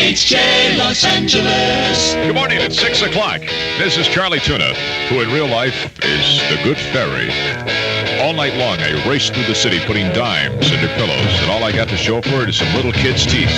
KHJ Los Angeles. Good morning, it's 6 o'clock. This is Charlie Tuna, who in real life is the good fairy. All night long, I raced through the city putting dimes into pillows, and all I got to show for it is some little kids' teeth.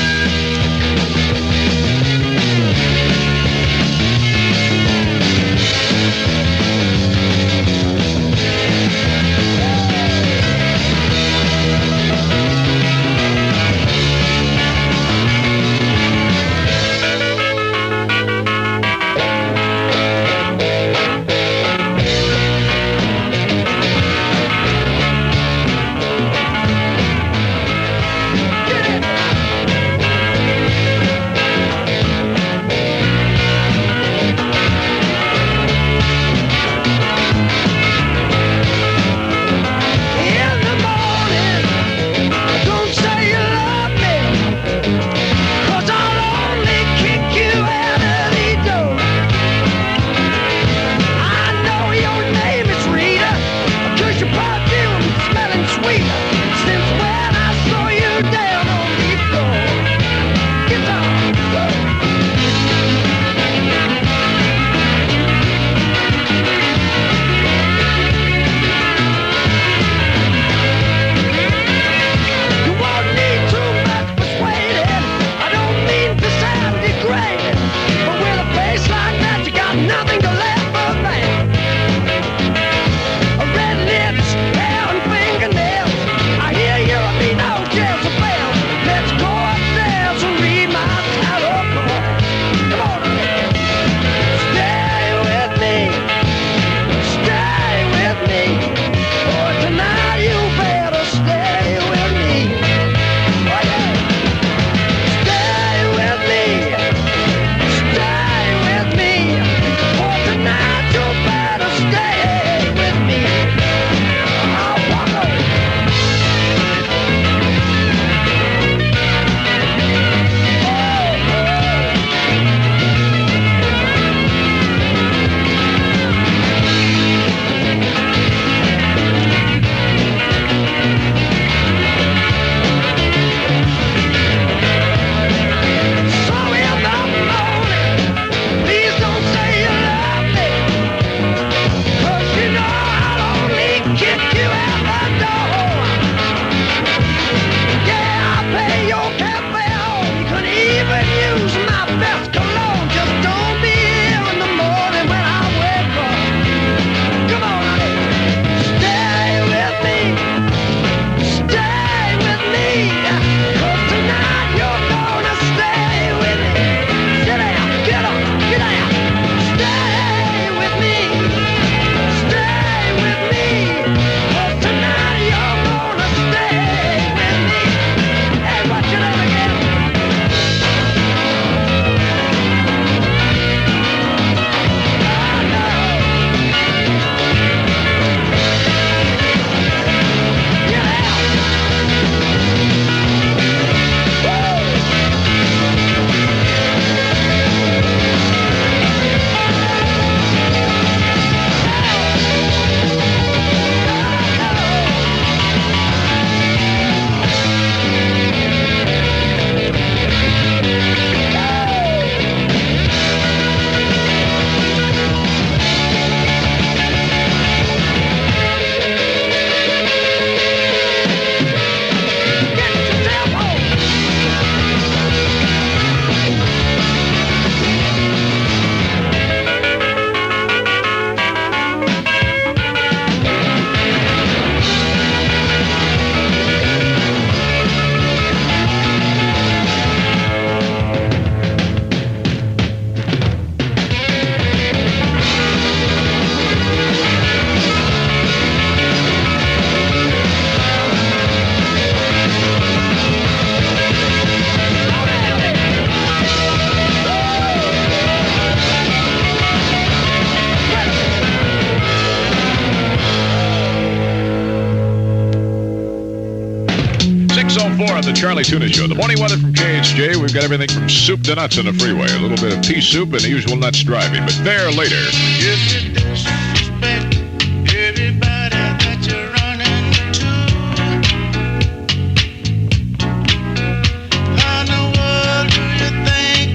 On the Charlie Tuna Show. The morning weather from KHJ. We've got everything from soup to nuts on the freeway. A little bit of pea soup and the usual nuts driving. But there later. If you disrespect everybody that you're running to, how in the world do you think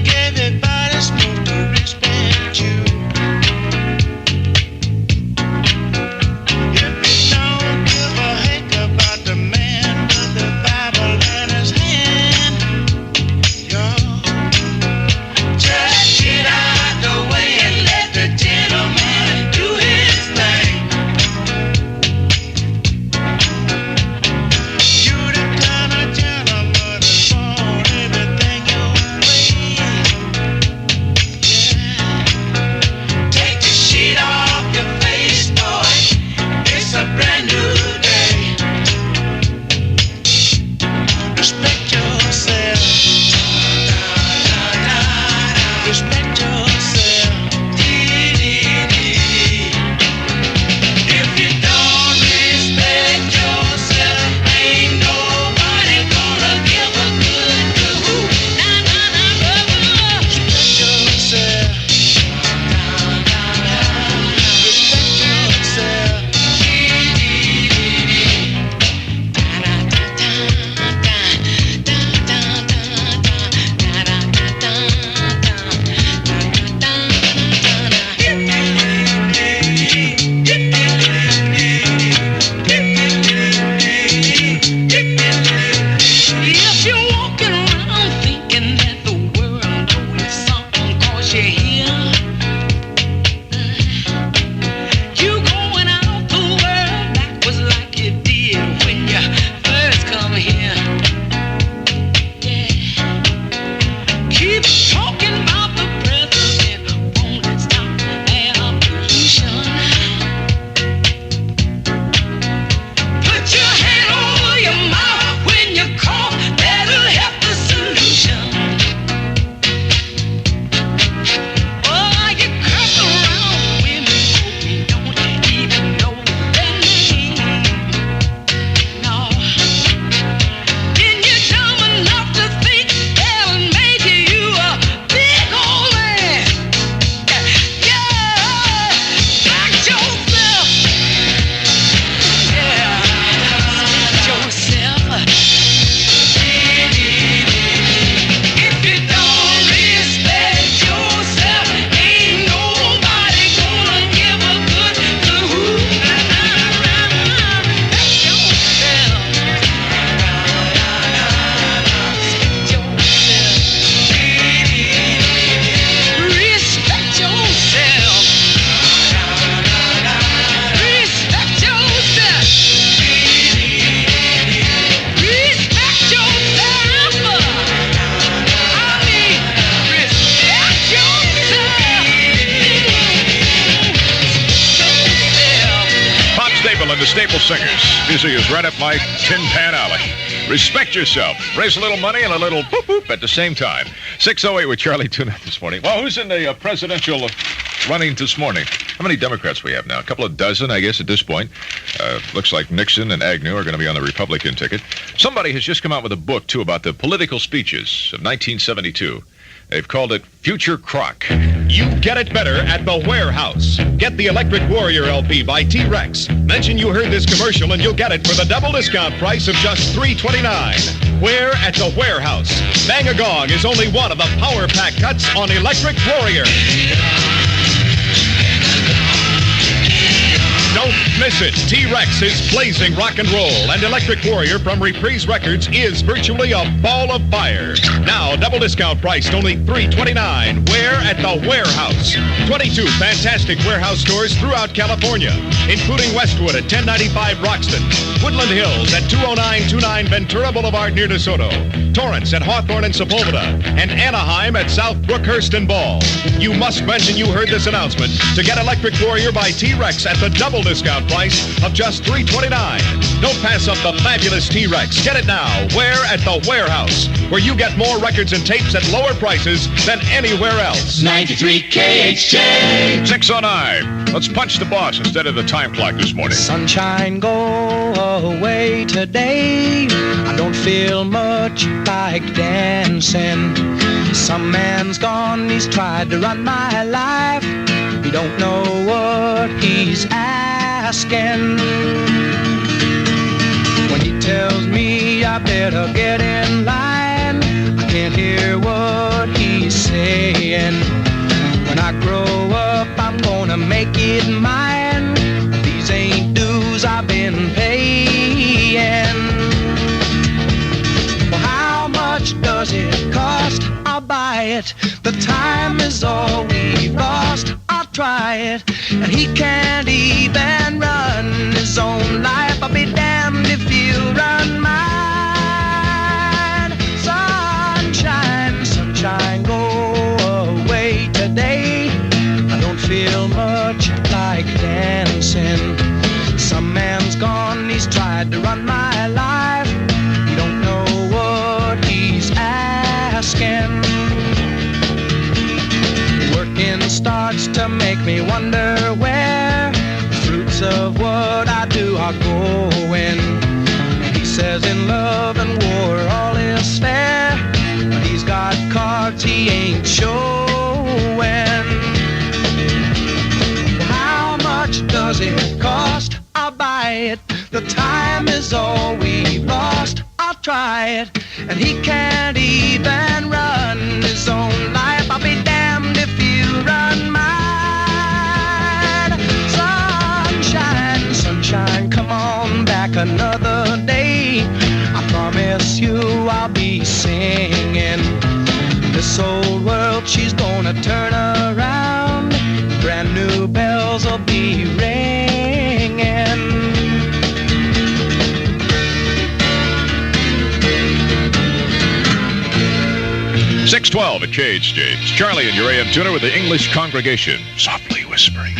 Staple Singers. Music is right up my Tin Pan alley. Respect yourself. Raise a little money and a little boop-boop at the same time. 6:08 with Charlie Tuna this morning. Well, who's in the presidential running this morning? How many Democrats we have now? A couple of dozen, I guess, at this point. Looks like Nixon and Agnew are going to be on the Republican ticket. Somebody has just come out with a book, too, about the political speeches of 1972. They've called it Future Crock. You get it better at the Warehouse. Get the Electric Warrior LP by T-Rex. Mention you heard this commercial and you'll get it for the double discount price of just $3.29. Where at the Warehouse. Bang-A-Gong is only one of the power pack cuts on Electric Warrior. Don't miss it. T-Rex is blazing rock and roll, and Electric Warrior from Reprise Records is virtually a ball of fire. Now, double discount priced only $3.29. Where at the Warehouse. 22 fantastic warehouse stores throughout California, including Westwood at 1095 Roxton, Woodland Hills at 20929 Ventura Boulevard near DeSoto, Torrance at Hawthorne and Sepulveda, and Anaheim at South Brookhurst and Ball. You must mention you heard this announcement to get Electric Warrior by T-Rex at the double discount price of just $3.29. Don't pass up the fabulous T-Rex. Get it now. Where at the Warehouse, where you get more records and tapes at lower prices than anywhere else. 93 KHJ. 6:09. Let's punch the boss instead of the time clock this morning. Sunshine, go away today. I don't feel much like dancing. Some man's gone, he's tried to run my life. He don't know what he's asking. When he tells me I better get in line, I can't hear what he's saying. When I grow up, I'm gonna make it mine. These ain't dues I've been paying. Well, how much does it cost? I'll buy it. The time is all we've lost. I'll try it. And he can't even run his own life. I'll be damned if he'll run mine. Sunshine, sunshine, go away today. I don't feel much like dancing. Some man's gone, he's tried to run my life. You don't know what he's asking. Working starts to make me wonder where the fruits of what I do are going. He says in love and war all is fair, but he's got cards he ain't showing. How much does it cost? I'll buy it. The time is all we've lost. I'll try it. And he can't even run his own life. I'll be damned if he'll run mine. Sunshine, sunshine, come on back another day. I promise you I'll be singing. This old world, she's gonna turn around. Brand new bells will be ringing. 6:12 at KHJ. It's Charlie and your AM tuner with the English congregation, softly whispering.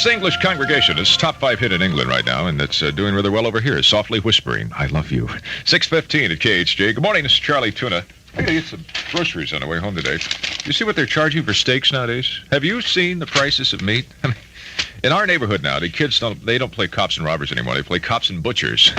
It's the English congregation. It's top 5 hit in England right now, and it's doing really well over here. Softly whispering, I love you. 6:15 at KHJ. Good morning, this is Charlie Tuna. I gotta get some groceries on the way home today. You see what they're charging for steaks nowadays? Have you seen the prices of meat? I mean, in our neighborhood now, the kids don't play cops and robbers anymore. They play cops and butchers.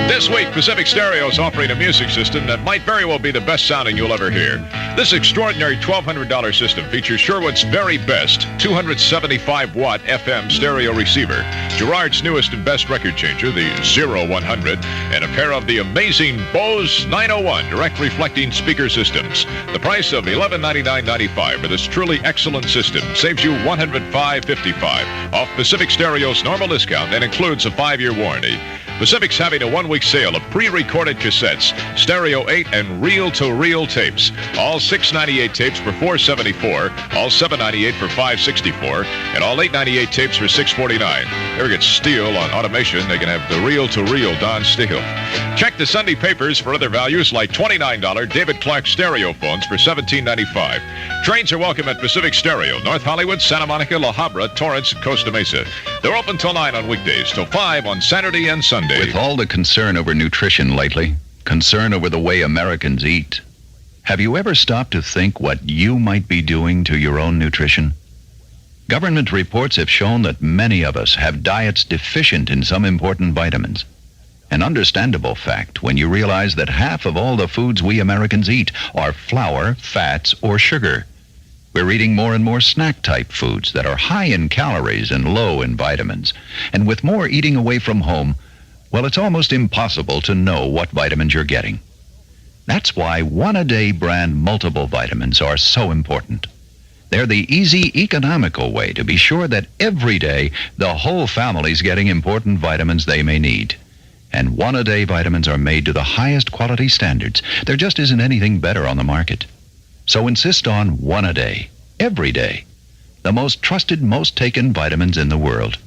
This week, Pacific Stereo is offering a music system that might very well be the best sounding you'll ever hear. This extraordinary $1,200 system features Sherwood's very best 275-watt FM stereo receiver, Gerard's newest and best record changer, the 0100, and a pair of the amazing Bose 901 direct reflecting speaker systems. The price of $1199.95 for this truly excellent system saves you $105.55 off Pacific Stereo's normal discount and includes a 5-year warranty. Pacific's having a 1-week sale of pre-recorded cassettes, stereo 8 and reel-to-reel tapes. All 698 tapes for $474, all 798 for $564, and all 898 tapes for $649. Ever get steel on automation, they can have the reel-to-reel Don Steele. Check the Sunday papers for other values like $29 David Clark stereo phones for $17.95. Trains are welcome at Pacific Stereo, North Hollywood, Santa Monica, La Habra, Torrance, and Costa Mesa. They're open till 9 on weekdays, till 5 on Saturday and Sunday. With all the concern over nutrition lately, concern over the way Americans eat, have you ever stopped to think what you might be doing to your own nutrition? Government reports have shown that many of us have diets deficient in some important vitamins. An understandable fact when you realize that half of all the foods we Americans eat are flour, fats, or sugar. We're eating more and more snack-type foods that are high in calories and low in vitamins. And with more eating away from home, well, it's almost impossible to know what vitamins you're getting. That's why one-a-day brand multiple vitamins are so important. They're the easy, economical way to be sure that every day the whole family's getting important vitamins they may need. And one-a-day vitamins are made to the highest quality standards. There just isn't anything better on the market. So insist on one-a-day, every day. The most trusted, most taken vitamins in the world.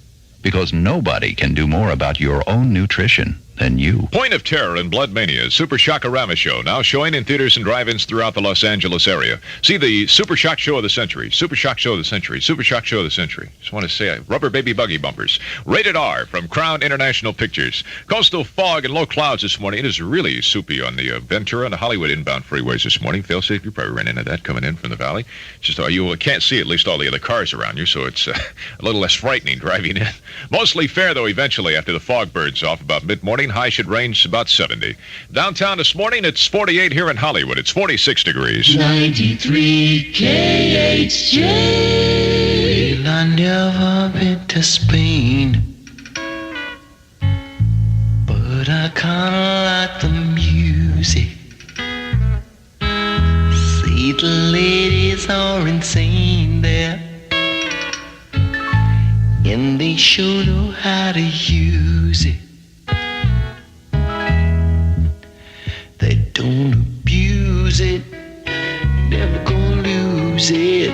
Because nobody can do more about your own nutrition than you. Point of Terror and Blood Mania, Super Shockorama Show, now showing in theaters and drive-ins throughout the Los Angeles area. See the Super Shock Show of the Century, Super Shock Show of the Century, Super Shock Show of the Century. Just want to say, Rubber Baby Buggy Bumpers. Rated R from Crown International Pictures. Coastal fog and low clouds this morning. It is really soupy on the Ventura and the Hollywood inbound freeways this morning. Failsafe, you probably ran into that coming in from the valley. Just you can't see at least all the other cars around you, so it's a little less frightening driving in. Mostly fair, though, eventually, after the fog burns off about mid-morning. High should range about 70. Downtown this morning, it's 48 here in Hollywood. It's 46 degrees. 93 KHJ. Well, I never been to Spain, but I kinda like the music. See, the ladies are insane there, and they sure know how to use it. They don't abuse it, never gonna lose it.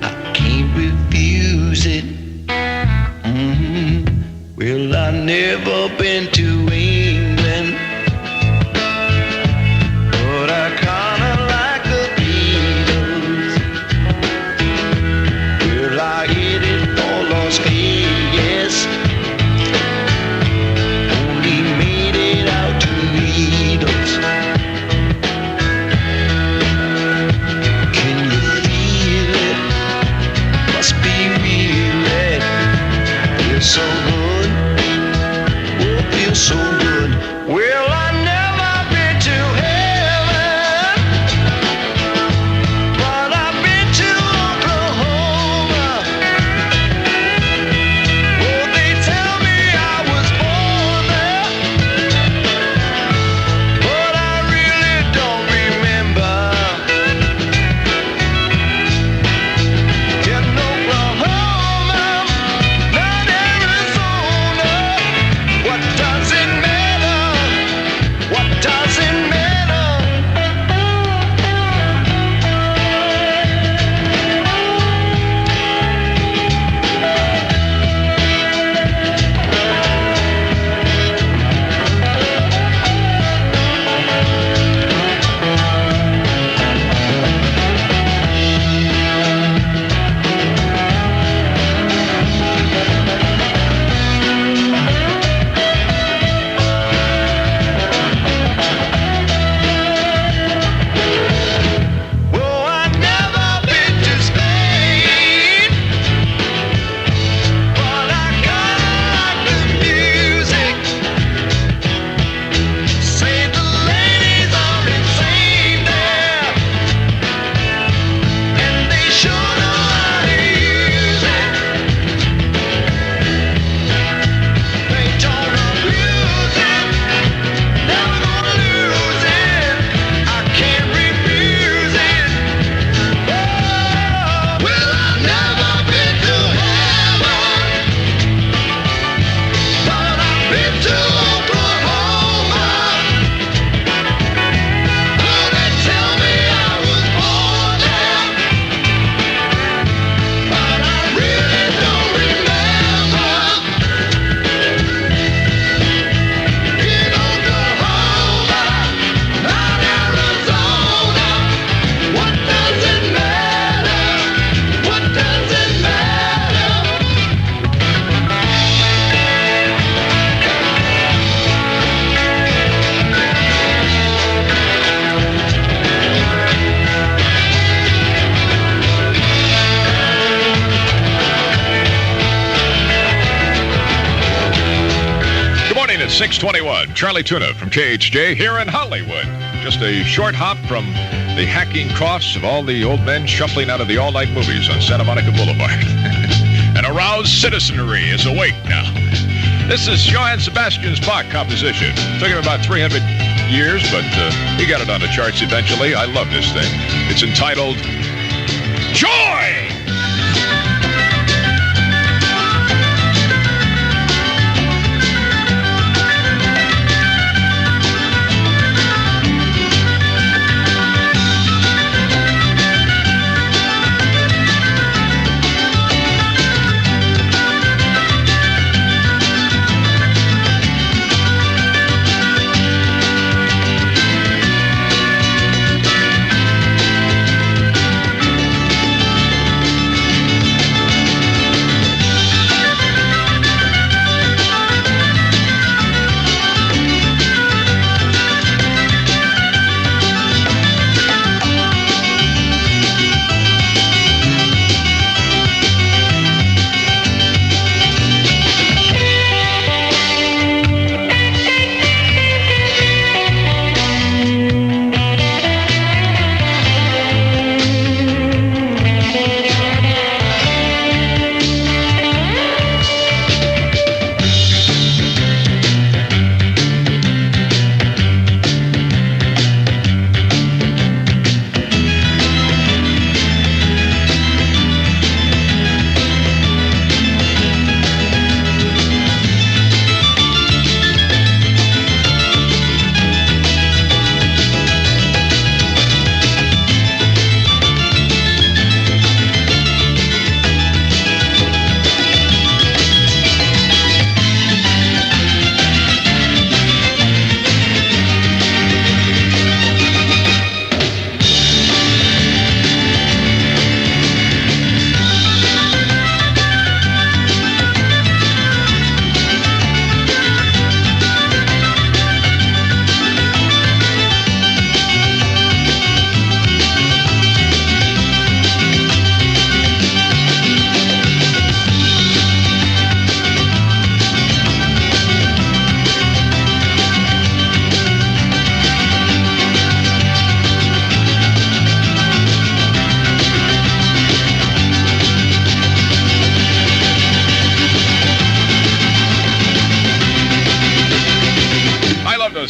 I can't refuse it. Well, I've never been to England, but I kinda like the Beatles. Well, I hit it for Las Vegas, only made it out to meet us. Can you feel it? Must be real, it feels so good, oh, it feels so good. Well, I've never been to heaven, but I've been to Oklahoma. Oh, they tell me I was born there, but I really don't remember. In Oklahoma, not Arizona. What does it matter? to Oklahoma. Oh, they tell me I was born there, but I really don't remember. In Oklahoma, out Arizona, what does it matter? What does it matter? Good morning at 6:21. Charlie Tuna from KHJ here in Hollywood. Just a short hop from the hacking coughs of all the old men shuffling out of the all-night movies on Santa Monica Boulevard. An aroused citizenry is awake now. This is Johann Sebastian's Bach composition. Took him about 300 years, but he got it on the charts eventually. I love this thing. It's entitled Joy!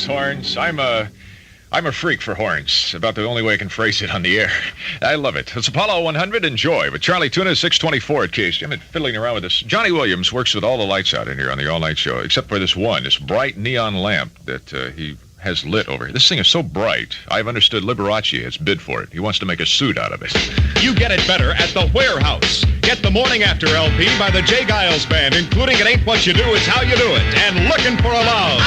Horns. I'm a freak for horns. About the only way I can phrase it on the air. I love it. It's Apollo 100. Enjoy. But Charlie Tuna, 624 at KHJ. I'm fiddling around with this. Johnny Williams works with all the lights out in here on the all-night show, except for this bright neon lamp that he has lit over here. This thing is so bright, I've understood Liberace has bid for it. He wants to make a suit out of it. You get it better at the Warehouse. Get the Morning After LP by the J. Giles Band, including It Ain't What You Do, It's How You Do It, and Looking for a Love.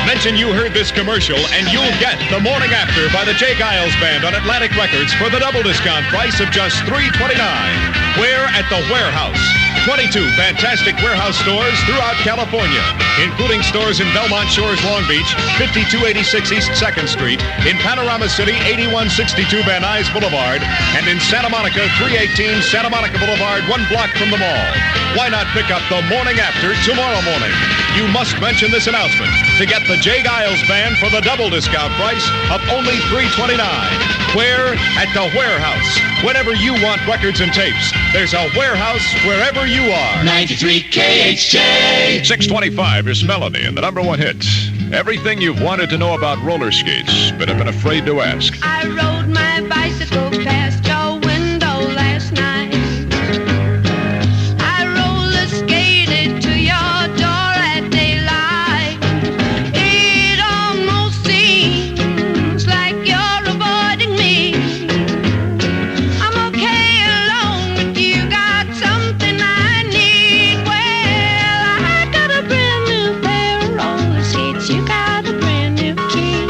Mention you heard this commercial, and you'll get The Morning After by the J. Giles Band on Atlantic Records for the double discount price of just $3.29. Where at the Warehouse. 22 fantastic warehouse stores throughout California, including stores in Belmont Shores, Long Beach, 5286 East 2nd Street, in Panorama City, 8162 Van Nuys Boulevard, and in Santa Monica, 318 Santa Monica Boulevard, 1 block from the mall. Why not pick up The Morning After tomorrow morning? You must mention this announcement to get the J. Giles Band for the double discount price of only $3.29. Where? At the Warehouse. Whenever you want records and tapes, there's a warehouse wherever you are. 93 KHJ. 625 is Melanie and the number one hit. Everything you've wanted to know about roller skates, but have been afraid to ask. I rode my bicycle past your window last night. I roller skated to your door at daylight. It almost seems like you're avoiding me. I'm okay alone, but you got something I need. Well, I got a brand new pair of roller skates. You got a brand new key.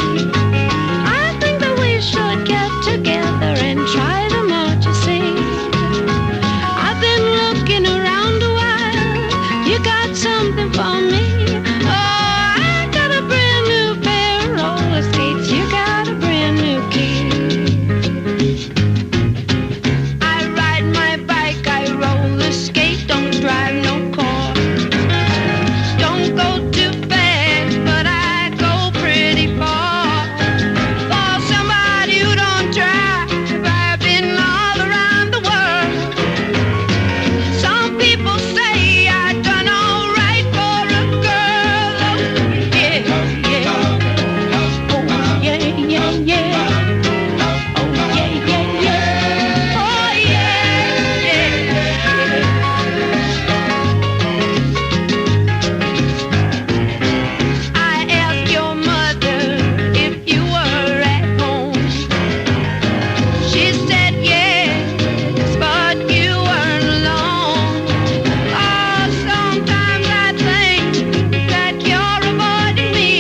I think that we should get together and try them out, you see. I've been looking around a while. You got something for me. Oh, I got a brand new pair of roller skates. You got a brand new key. I ride my bike, I roller skate, don't drive no car. Don't go too fast, but I go pretty far. For somebody who don't drive, I've been all around the world. Some people say I done all right for a girl. Oh, yeah, yeah. Oh, yeah, yeah, yeah. Oh, yeah, yeah, yeah. Oh, yeah, yeah. I asked your mother if you were at home. She said yes, but you weren't alone. Oh, sometimes I think that you're avoiding me.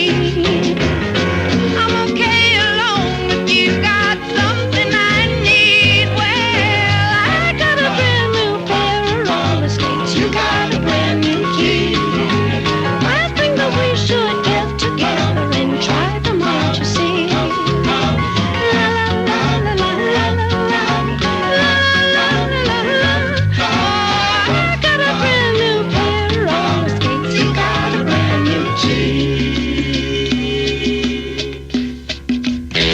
I'm okay alone, but you got something I need. Well, I got a brand new pair of roller skates. You got a brand new key. I think that we should get together and try them out, you see. La la la la la la la la la la. Oh, I got a brand new pair of roller skates. You got a brand new key.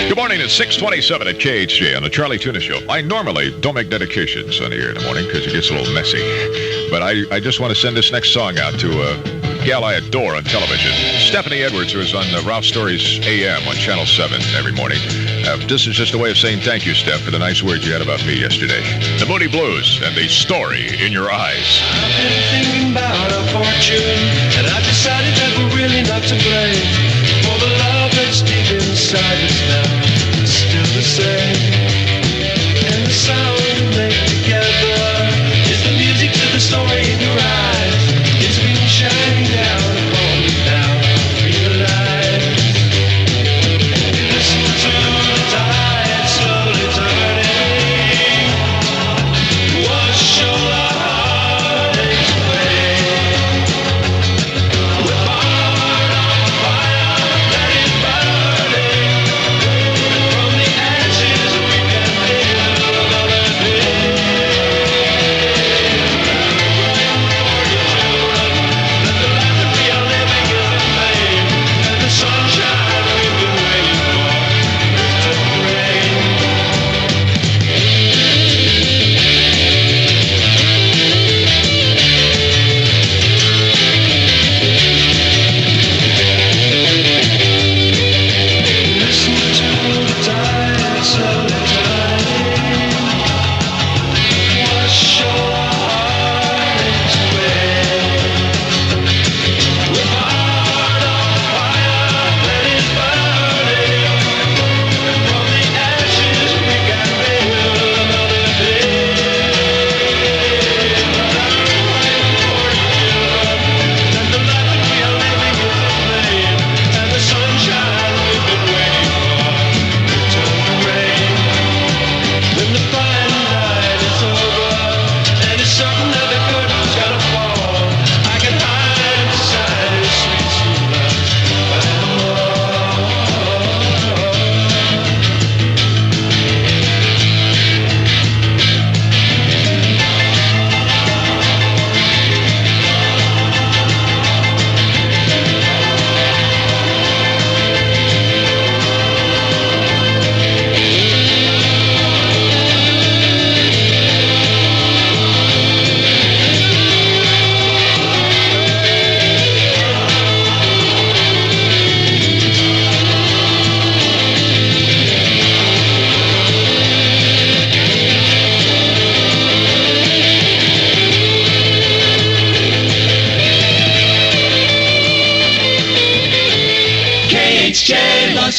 Good morning. It's 6:27 at KHJ on the Charlie Tuna Show. I normally don't make dedications on the air in the morning because it gets a little messy. But I just want to send this next song out to a gal I adore on television, Stephanie Edwards, who is on Ralph Story's AM on Channel 7 every morning. This is just a way of saying thank you, Steph, for the nice words you had about me yesterday. The Moody Blues and the story in your eyes. I've been thinking about our fortune, and I've decided that we're really not to blame. For the love that's deep inside us now is still the same. And the sound we make together is the music to the story in your eyes. It's been shining down upon me now. Realize. Listen to the tide slowly turning. Wash all our heartaches away. We're born on fire.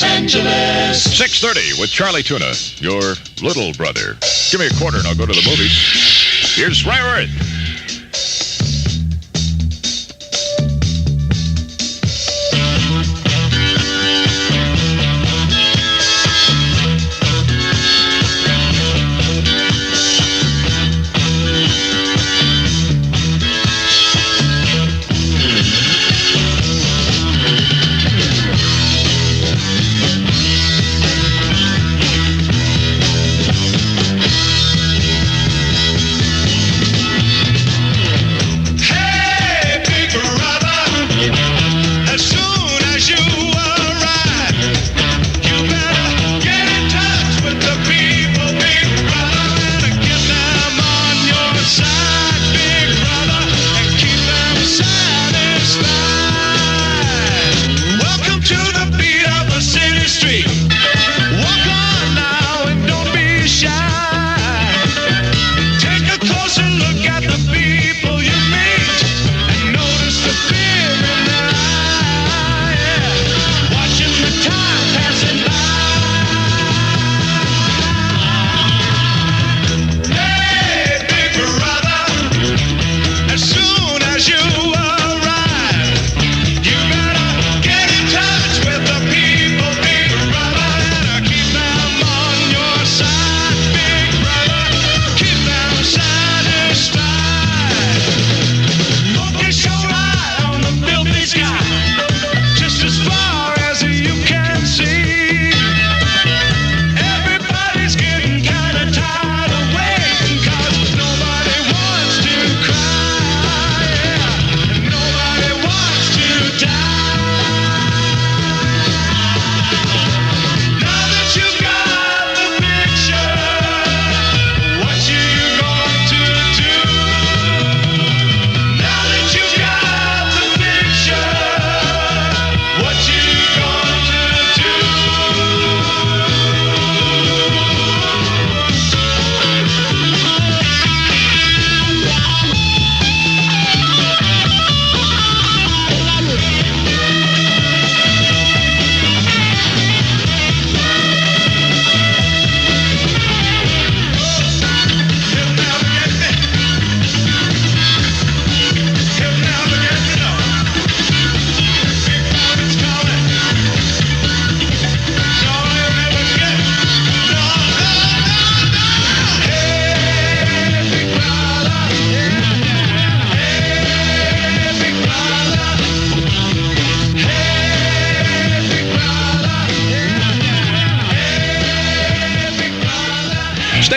Los Angeles. 6:30 with Charlie Tuna, your little brother. Give me a quarter and I'll go to the movies. Here's Ryworth.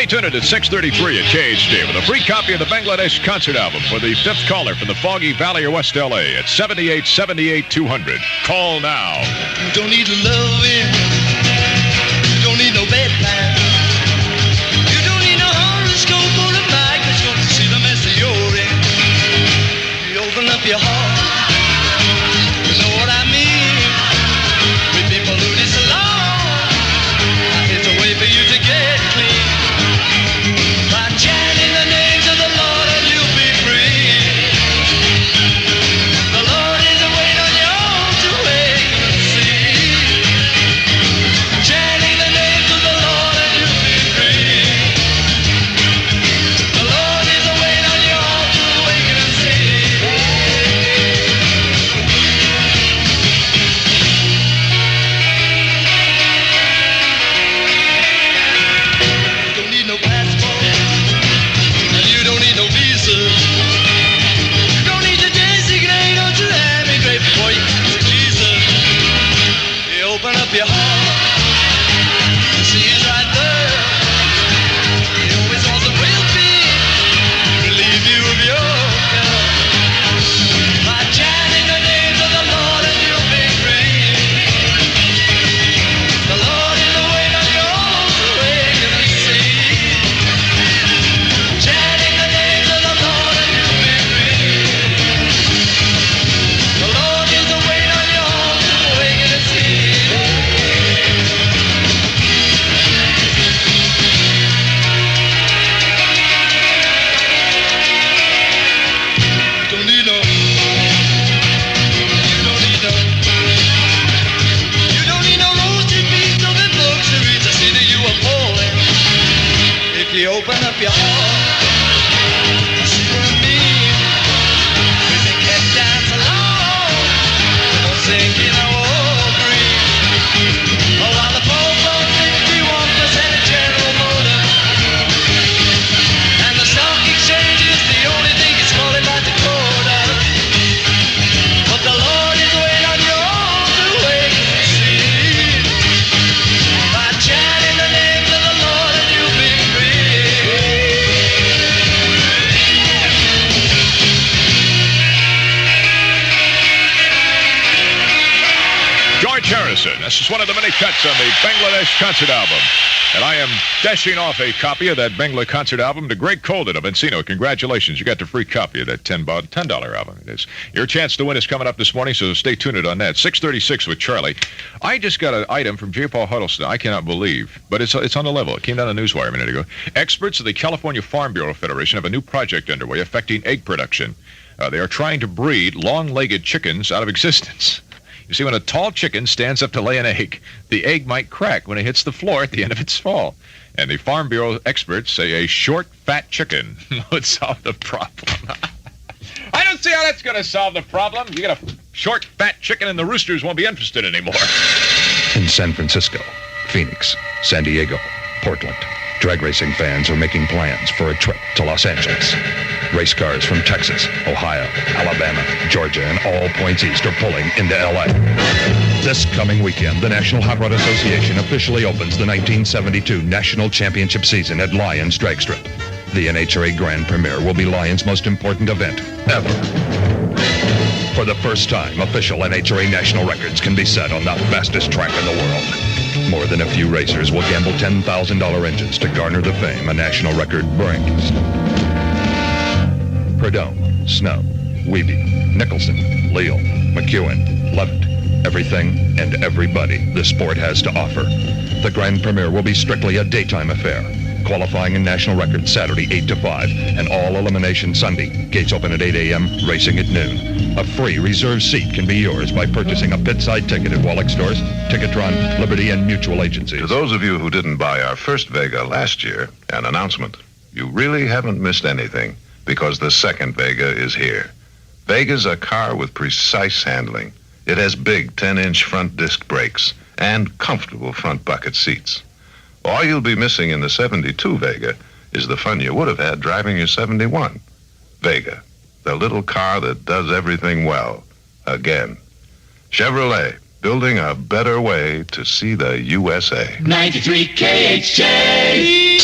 Stay tuned at 6:33 at KHJ with a free copy of the Bangladesh concert album for the fifth caller from the Foggy Valley or West LA at 7878-200. Call now. You don't need loving. You don't need no bedtime. You don't need no horoscope or a microscope to see the mess that you're in. You open up your heart. You know what I mean? With people who disallow, it's a way for you to get clean. By chanting the names of the Lord and you'll be free. The Lord is waiting on you to wait and see. up your heart. You and me, we've been kept down so long, we'll sink in a war breeze. While the popo 51% of General Motors, and the stock exchange is the only thing that's calling by Dakota. But the Lord is waiting on you all to wait and see. By chanting the names of the Lord and you'll be free. George Harrison. This is one of the many cuts on the Bangladesh concert album. And I am dashing off a copy of that Bangla concert album to Greg Colden of Encino. Congratulations. You got the free copy of that $10 album. It is. Your chance to win is coming up this morning, so stay tuned on that. 6:36 with Charlie. I just got an item from J. Paul Huddleston I cannot believe, but it's on the level. It came down the newswire a minute ago. Experts of the California Farm Bureau Federation have a new project underway affecting egg production. They are trying to breed long-legged chickens out of existence. You see, when a tall chicken stands up to lay an egg, the egg might crack when it hits the floor at the end of its fall. And the Farm Bureau experts say a short, fat chicken would solve the problem. I don't see how that's going to solve the problem. You get a short, fat chicken and the roosters won't be interested anymore. In San Francisco, Phoenix, San Diego, Portland, drag racing fans are making plans for a trip to Los Angeles. Race cars from Texas, Ohio, Alabama, Georgia, and all points east are pulling into L.A. This coming weekend, the National Hot Rod Association officially opens the 1972 National Championship season at Lions Drag Strip. The NHRA Grand Premiere will be Lions' most important event ever. For the first time, official NHRA national records can be set on the fastest track in the world. More than a few racers will gamble $10,000 engines to garner the fame a national record brings. Prudhomme, Snow, Wiebe, Nicholson, Leal, McEwen, Levitt, everything and everybody the sport has to offer. The Grand Premiere will be strictly a daytime affair. Qualifying and national record Saturday 8 to 5 and all elimination Sunday. Gates open at 8 a.m., racing at noon. A free reserved seat can be yours by purchasing a pit-side ticket at Wallach stores, Ticketron, Liberty, and Mutual agencies. To those of you who didn't buy our first Vega last year, an announcement. You really haven't missed anything because the second Vega is here. Vega's a car with precise handling. It has big 10-inch front disc brakes and comfortable front bucket seats. All you'll be missing in the 72 Vega is the fun you would have had driving your 71. Vega, the little car that does everything well. Again. Chevrolet, building a better way to see the USA. 93 KHJ.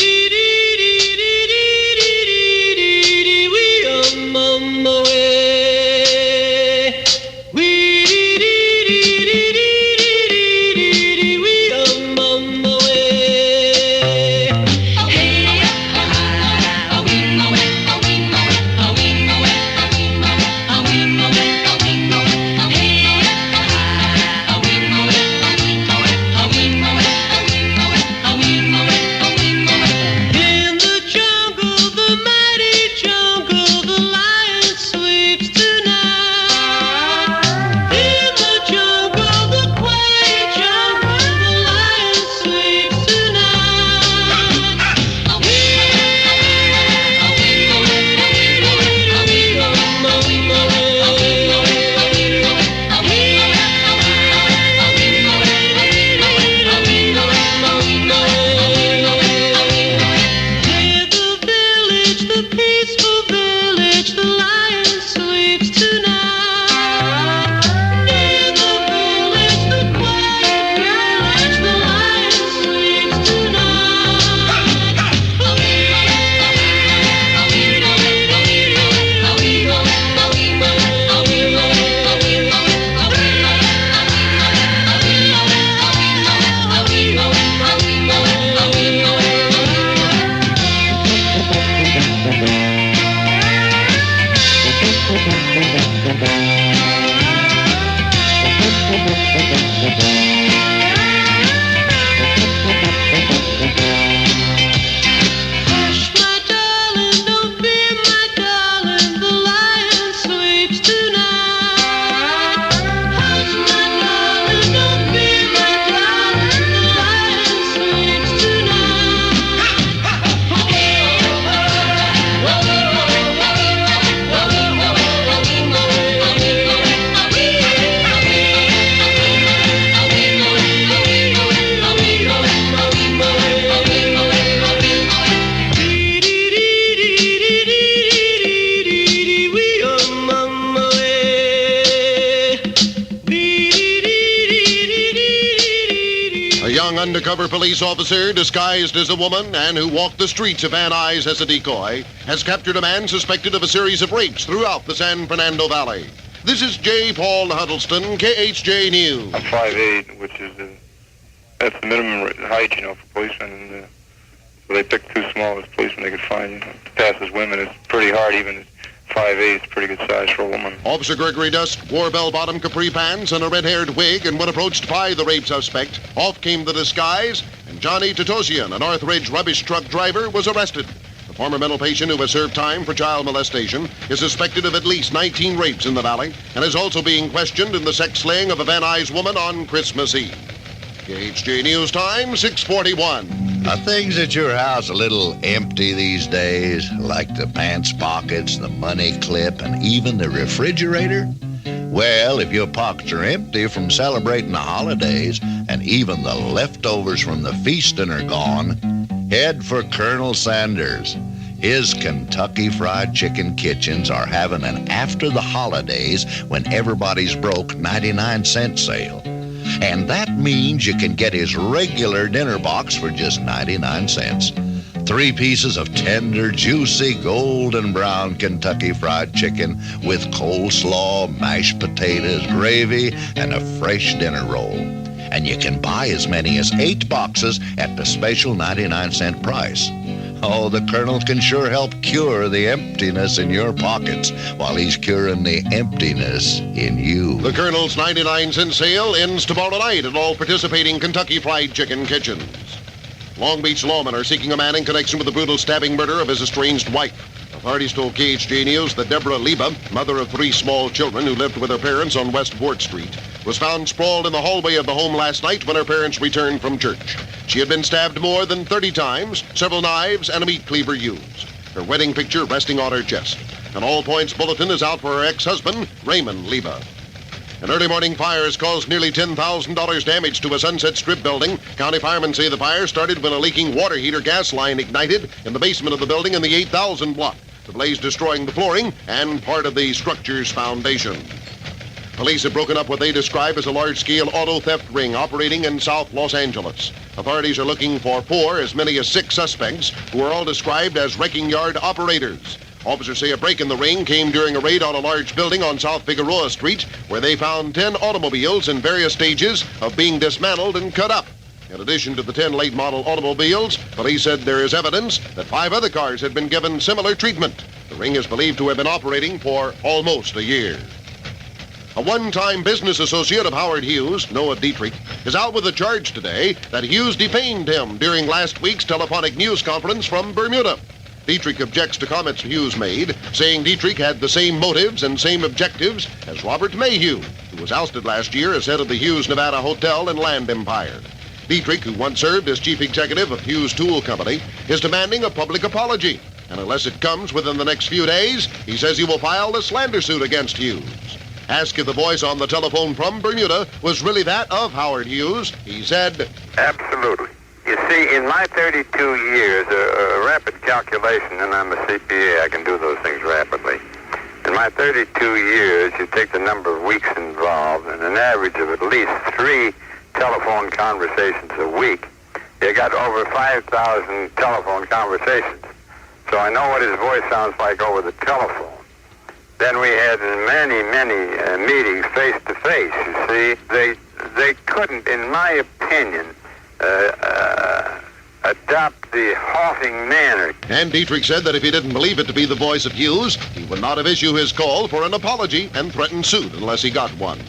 A young undercover police officer disguised as a woman and who walked the streets of Van Nuys as a decoy has captured a man suspected of a series of rapes throughout the San Fernando Valley. This is J. Paul Huddleston, KHJ News. I'm 5'8", which is that's the minimum height, for policemen. And, so they picked too small as policemen they could find. To pass as women, it's pretty hard. Even at 5'8", it's pretty good size for a woman. Officer Gregory Dusk wore bell-bottom capri pants and a red-haired wig, and when approached by the rape suspect, off came the disguise, and Johnny Totosian, a Northridge rubbish truck driver, was arrested. The former mental patient who has served time for child molestation is suspected of at least 19 rapes in the valley and is also being questioned in the sex slaying of a Van Nuys woman on Christmas Eve. KHJ News Time, 6:41. Are things at your house a little empty these days, like the pants pockets, the money clip, and even the refrigerator? Well, if your pockets are empty from celebrating the holidays, and even the leftovers from the feasting are gone, head for Colonel Sanders. His Kentucky Fried Chicken kitchens are having an after the holidays when everybody's broke 99-cent sale. And that means you can get his regular dinner box for just 99 cents. 3 pieces of tender, juicy, golden brown Kentucky Fried Chicken with coleslaw, mashed potatoes, gravy, and a fresh dinner roll. And you can buy as many as 8 boxes at the special 99-cent price. Oh, the Colonel can sure help cure the emptiness in your pockets while he's curing the emptiness in you. The Colonel's 99-cent sale ends tomorrow night at all participating Kentucky Fried Chicken kitchens. Long Beach lawmen are seeking a man in connection with the brutal stabbing murder of his estranged wife. Authorities told KHJ News that Deborah Liba, mother of 3 small children who lived with her parents on West 4th Street, was found sprawled in the hallway of the home last night when her parents returned from church. She had been stabbed more than 30 times, several knives, and a meat cleaver used. Her wedding picture resting on her chest. An all-points bulletin is out for her ex-husband, Raymond Liba. An early morning fire has caused nearly $10,000 damage to a Sunset Strip building. County firemen say the fire started when a leaking water heater gas line ignited in the basement of the building in the 8000 block. The blaze destroying the flooring and part of the structure's foundation. Police have broken up what they describe as a large-scale auto theft ring operating in South Los Angeles. Authorities are looking for 4, as many as 6 suspects, who are all described as wrecking yard operators. Officers say a break in the ring came during a raid on a large building on South Figueroa Street, where they found 10 automobiles in various stages of being dismantled and cut up. In addition to the 10 late-model automobiles, police said there is evidence that 5 other cars had been given similar treatment. The ring is believed to have been operating for almost a year. A one-time business associate of Howard Hughes, Noah Dietrich, is out with a charge today that Hughes defamed him during last week's telephonic news conference from Bermuda. Dietrich objects to comments Hughes made, saying Dietrich had the same motives and same objectives as Robert Mayhew, who was ousted last year as head of the Hughes Nevada Hotel and Land Empire. Dietrich, who once served as chief executive of Hughes Tool Company, is demanding a public apology. And unless it comes within the next few days, he says he will file a slander suit against Hughes. Asked if the voice on the telephone from Bermuda was really that of Howard Hughes, he said, Absolutely. You see, in my 32 years, a rapid calculation, and I'm a CPA, I can do those things rapidly. In my 32 years, you take the number of weeks involved, and an average of at least 3 telephone conversations a week, you got over 5,000 telephone conversations. So I know what his voice sounds like over the telephone. Then we had many meetings face to face. You see, they couldn't, in my opinion, adopt the halting manner. And Dietrich said that if he didn't believe it to be the voice of Hughes, he would not have issued his call for an apology and threatened suit unless he got one.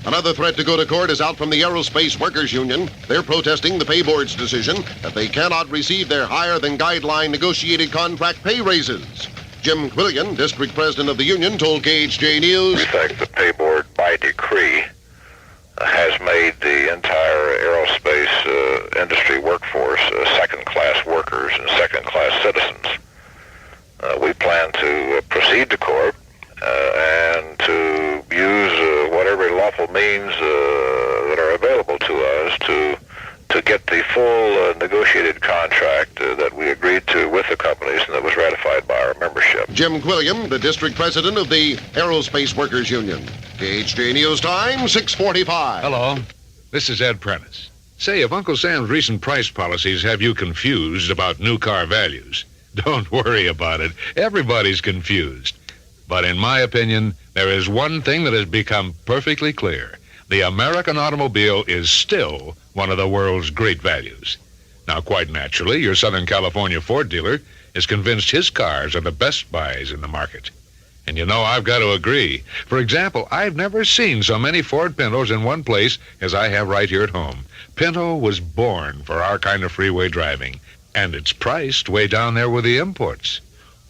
Another threat to go to court is out from the Aerospace Workers Union. They're protesting the pay board's decision that they cannot receive their higher-than-guideline negotiated contract pay raises. Jim Quillian, district president of the union, told KHJ News, We think the pay board, by decree, has made the entire aerospace industry workforce second-class workers and second-class citizens. We plan to proceed to court and to use whatever lawful means that are available to us to get the full negotiated contract that we agreed to with the companies and that was ratified by our membership. Jim Quillian, the district president of the Aerospace Workers Union. KHJ News Time, 6:45. Hello. This is Ed Prentice. Say, if Uncle Sam's recent price policies have you confused about new car values, don't worry about it. Everybody's confused. But in my opinion, there is one thing that has become perfectly clear. The American automobile is still one of the world's great values. Now, quite naturally, your Southern California Ford dealer is convinced his cars are the best buys in the market. And you know, I've got to agree. For example, I've never seen so many Ford Pintos in one place as I have right here at home. Pinto was born for our kind of freeway driving, and it's priced way down there with the imports.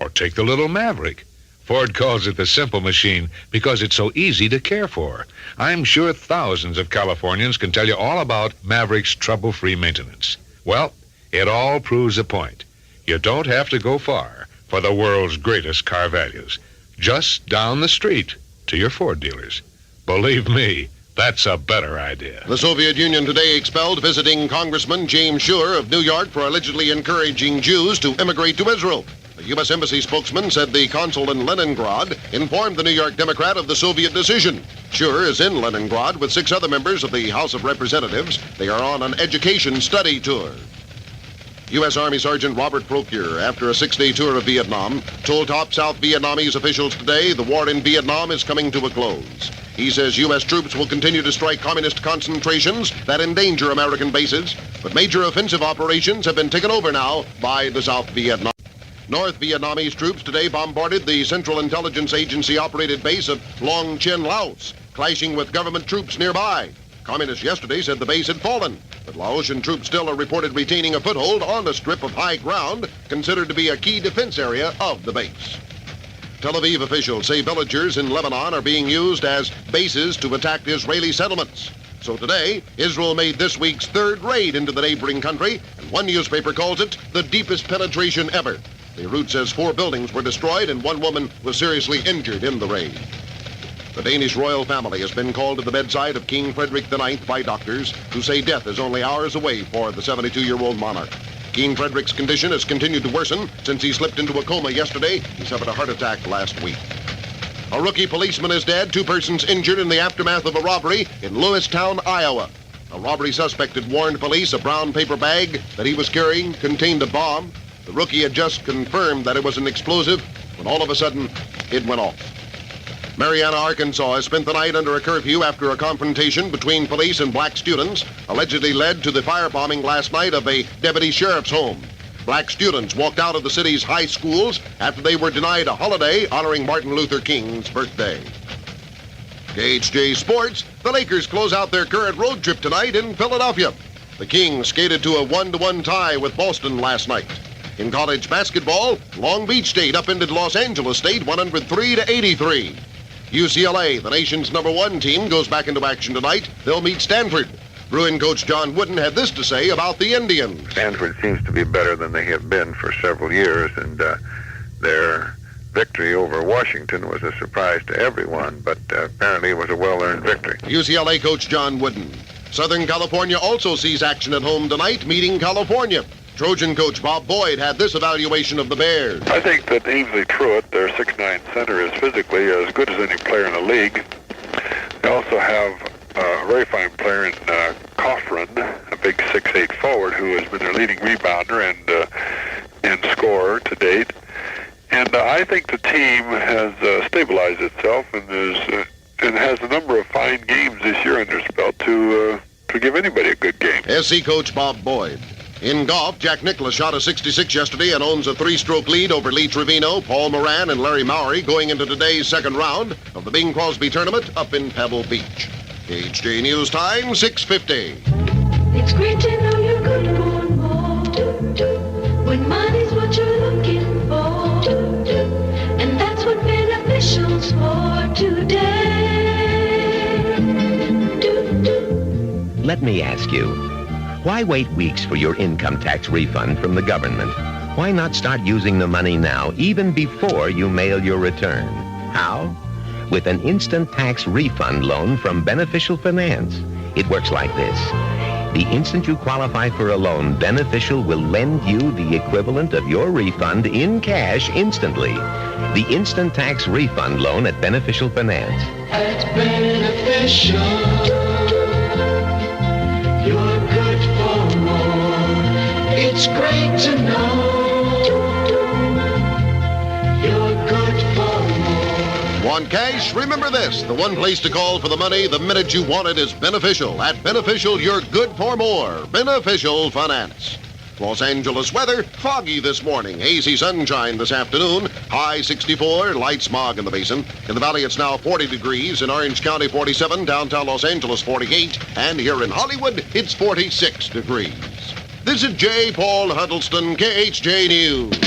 Or take the little Maverick. Ford calls it the simple machine because it's so easy to care for. I'm sure thousands of Californians can tell you all about Maverick's trouble-free maintenance. Well, it all proves a point. You don't have to go far for the world's greatest car values. Just down the street to your Ford dealers. Believe me, that's a better idea. The Soviet Union today expelled visiting Congressman James Schur of New York for allegedly encouraging Jews to immigrate to Israel. The U.S. Embassy spokesman said the consul in Leningrad informed the New York Democrat of the Soviet decision. Schur is in Leningrad with 6 other members of the House of Representatives. They are on an education study tour. U.S. Army Sergeant Robert Procure, after a 6-day tour of Vietnam, told top South Vietnamese officials today the war in Vietnam is coming to a close. He says U.S. troops will continue to strike communist concentrations that endanger American bases, but major offensive operations have been taken over now by the South Vietnam. North Vietnamese troops today bombarded the Central Intelligence Agency-operated base of Long Chin, Laos, clashing with government troops nearby. Communists yesterday said the base had fallen, but Laotian troops still are reported retaining a foothold on a strip of high ground considered to be a key defense area of the base. Tel Aviv officials say villagers in Lebanon are being used as bases to attack Israeli settlements. So today, Israel made this week's 3rd raid into the neighboring country, and one newspaper calls it the deepest penetration ever. Beirut says 4 buildings were destroyed and 1 woman was seriously injured in the raid. The Danish royal family has been called to the bedside of King Frederick IX by doctors who say death is only hours away for the 72-year-old monarch. King Frederick's condition has continued to worsen since he slipped into a coma yesterday. He suffered a heart attack last week. A rookie policeman is dead, 2 persons injured in the aftermath of a robbery in Lewistown, Iowa. A robbery suspect had warned police a brown paper bag that he was carrying contained a bomb. The rookie had just confirmed that it was an explosive when all of a sudden it went off. Marianna, Arkansas has spent the night under a curfew after a confrontation between police and black students allegedly led to the firebombing last night of a deputy sheriff's home. Black students walked out of the city's high schools after they were denied a holiday honoring Martin Luther King's birthday. KHJ Sports, the Lakers close out their current road trip tonight in Philadelphia. The Kings skated to a 1-1 tie with Boston last night. In college basketball, Long Beach State upended Los Angeles State 103-83. UCLA, the nation's #1 team, goes back into action tonight. They'll meet Stanford. Bruin coach John Wooden had this to say about the Indians. Stanford seems to be better than they have been for several years, and their victory over Washington was a surprise to everyone, but apparently it was a well-earned victory. UCLA coach John Wooden. Southern California also sees action at home tonight, meeting California. Trojan coach Bob Boyd had this evaluation of the Bears. I think that Ainsley Truitt, their 6'9" center, is physically as good as any player in the league. They also have a very fine player in Cochran, a big 6'8" forward who has been their leading rebounder and scorer to date. And I think the team has stabilized itself and has a number of fine games this year under its belt to give anybody a good game. SC coach Bob Boyd. In golf, Jack Nicklaus shot a 66 yesterday and owns a 3-stroke lead over Lee Trevino, Paul Moran, and Larry Mowry going into today's 2nd round of the Bing Crosby tournament up in Pebble Beach. KHJ News Time, 6:50. It's great to know you're good for more. When money's what you're looking for. And that's what beneficial's for today. Let me ask you. Why wait weeks for your income tax refund from the government? Why not start using the money now, even before you mail your return? How? With an instant tax refund loan from Beneficial Finance. It works like this. The instant you qualify for a loan, Beneficial will lend you the equivalent of your refund in cash instantly. The instant tax refund loan at Beneficial Finance. At Beneficial, you're good want to know. You're good for more. Want cash? Remember this. The one place to call for the money the minute you want it is Beneficial. At Beneficial, you're good for more. Beneficial Finance. Los Angeles weather, foggy this morning. Hazy sunshine this afternoon. High 64, light smog in the basin. In the valley, it's now 40 degrees. In Orange County, 47. Downtown Los Angeles, 48. And here in Hollywood, it's 46 degrees. This is J. Paul Huddleston, KHJ News.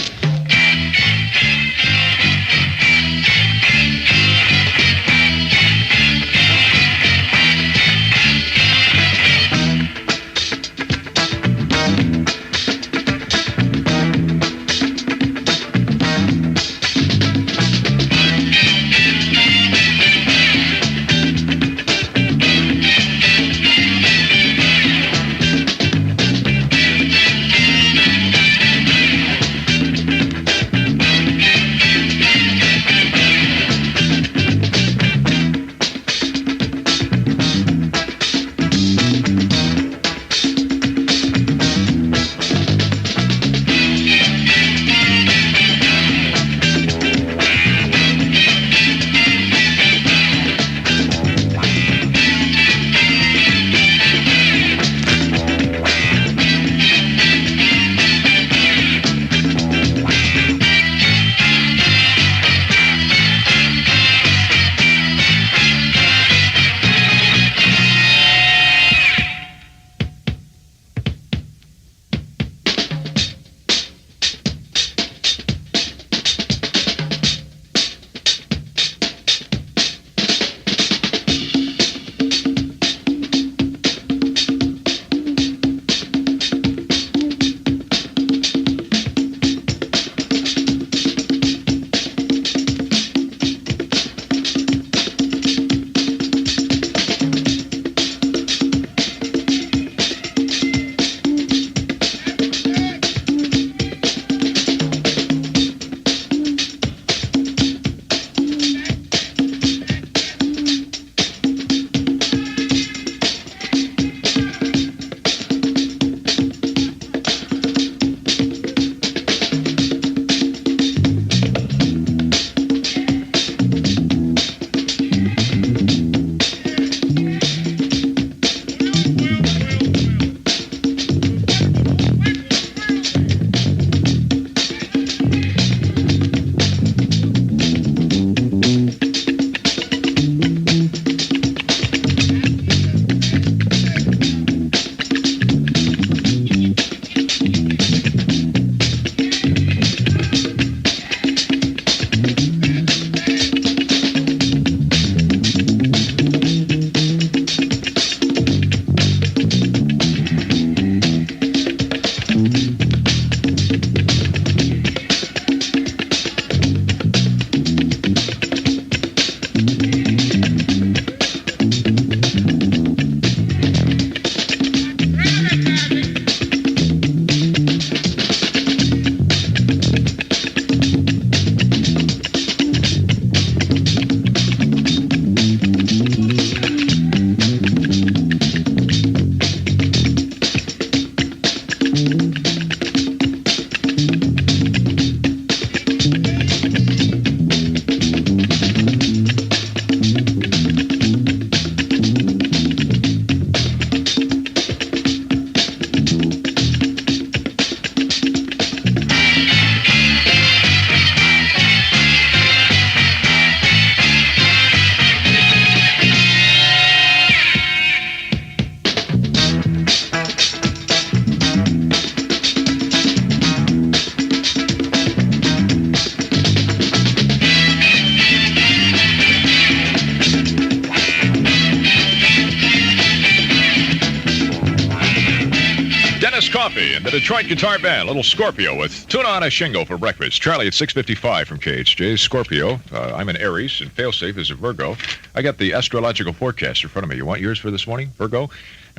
Coffee and the Detroit Guitar Band, Little Scorpio with Tuna on a Shingle for breakfast. Charlie at 6:55 from KHJ. Scorpio. I'm an Aries and Failsafe is a Virgo. I got the astrological forecast in front of me. You want yours for this morning, Virgo?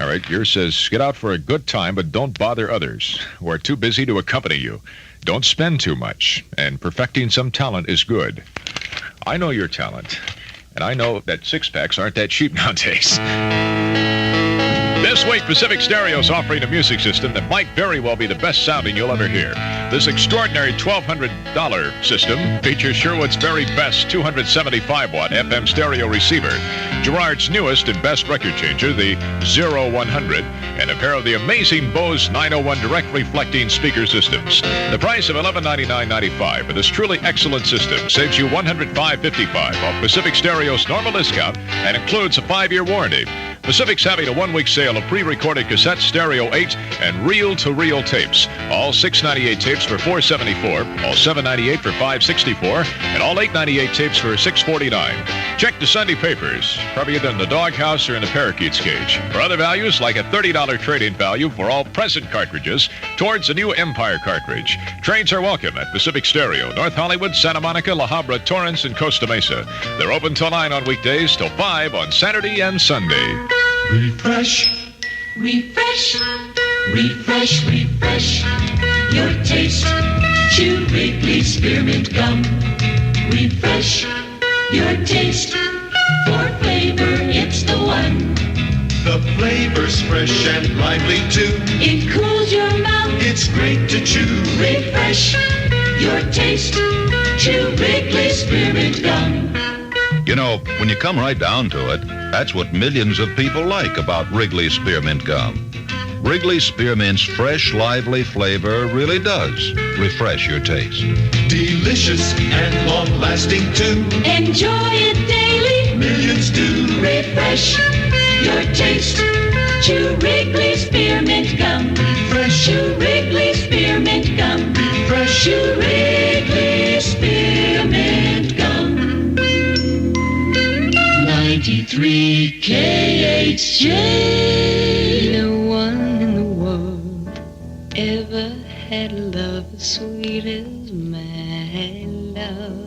All right, yours says, get out for a good time, but don't bother others who are too busy to accompany you. Don't spend too much, and perfecting some talent is good. I know your talent, and I know that six-packs aren't that cheap nowadays. This week, Pacific Stereo's offering a music system that might very well be the best sounding you'll ever hear. This extraordinary $1,200 system features Sherwood's very best 275-watt FM stereo receiver, Gerard's newest and best record changer, the 0100, and a pair of the amazing Bose 901 direct reflecting speaker systems. The price of $1199.95 for this truly excellent system saves you $105.55 off Pacific Stereo's normal discount and includes a 5-year warranty. Pacific's having a 1-week sale of pre-recorded cassettes, stereo 8, and reel-to-reel tapes. All 698 tapes for $474, all 798 for $564, and all 898 tapes for $649. Check the Sunday papers, probably either in the doghouse or in the parakeet's cage. For other values, like a $30 trade-in value for all present cartridges towards the new Empire cartridge. Trades are welcome at Pacific Stereo, North Hollywood, Santa Monica, La Habra, Torrance, and Costa Mesa. They're open till 9 on weekdays, till 5 on Saturday and Sunday. Refresh, refresh, refresh, refresh your taste. Chew Wrigley Spearmint Gum. Refresh your taste. For flavor, it's the one. The flavor's fresh and lively too. It cools your mouth. It's great to chew. Refresh your taste. Chew Wrigley Spearmint Gum. You know, when you come right down to it, that's what millions of people like about Wrigley Spearmint Gum. Wrigley Spearmint's fresh, lively flavor really does refresh your taste. Delicious and long-lasting too. Enjoy it daily. Millions do. Refresh your taste. Chew Wrigley Spearmint Gum. Refresh. Chew Wrigley Spearmint Gum. Refresh. Chew Wrigley Spearmint Gum. 93 KHJ. No one in the world ever had love as sweet as my love.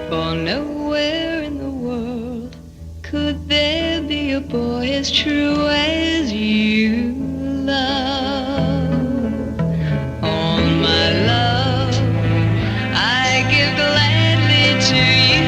For nowhere in the world could there be a boy as true as you love. All my love I give gladly to you.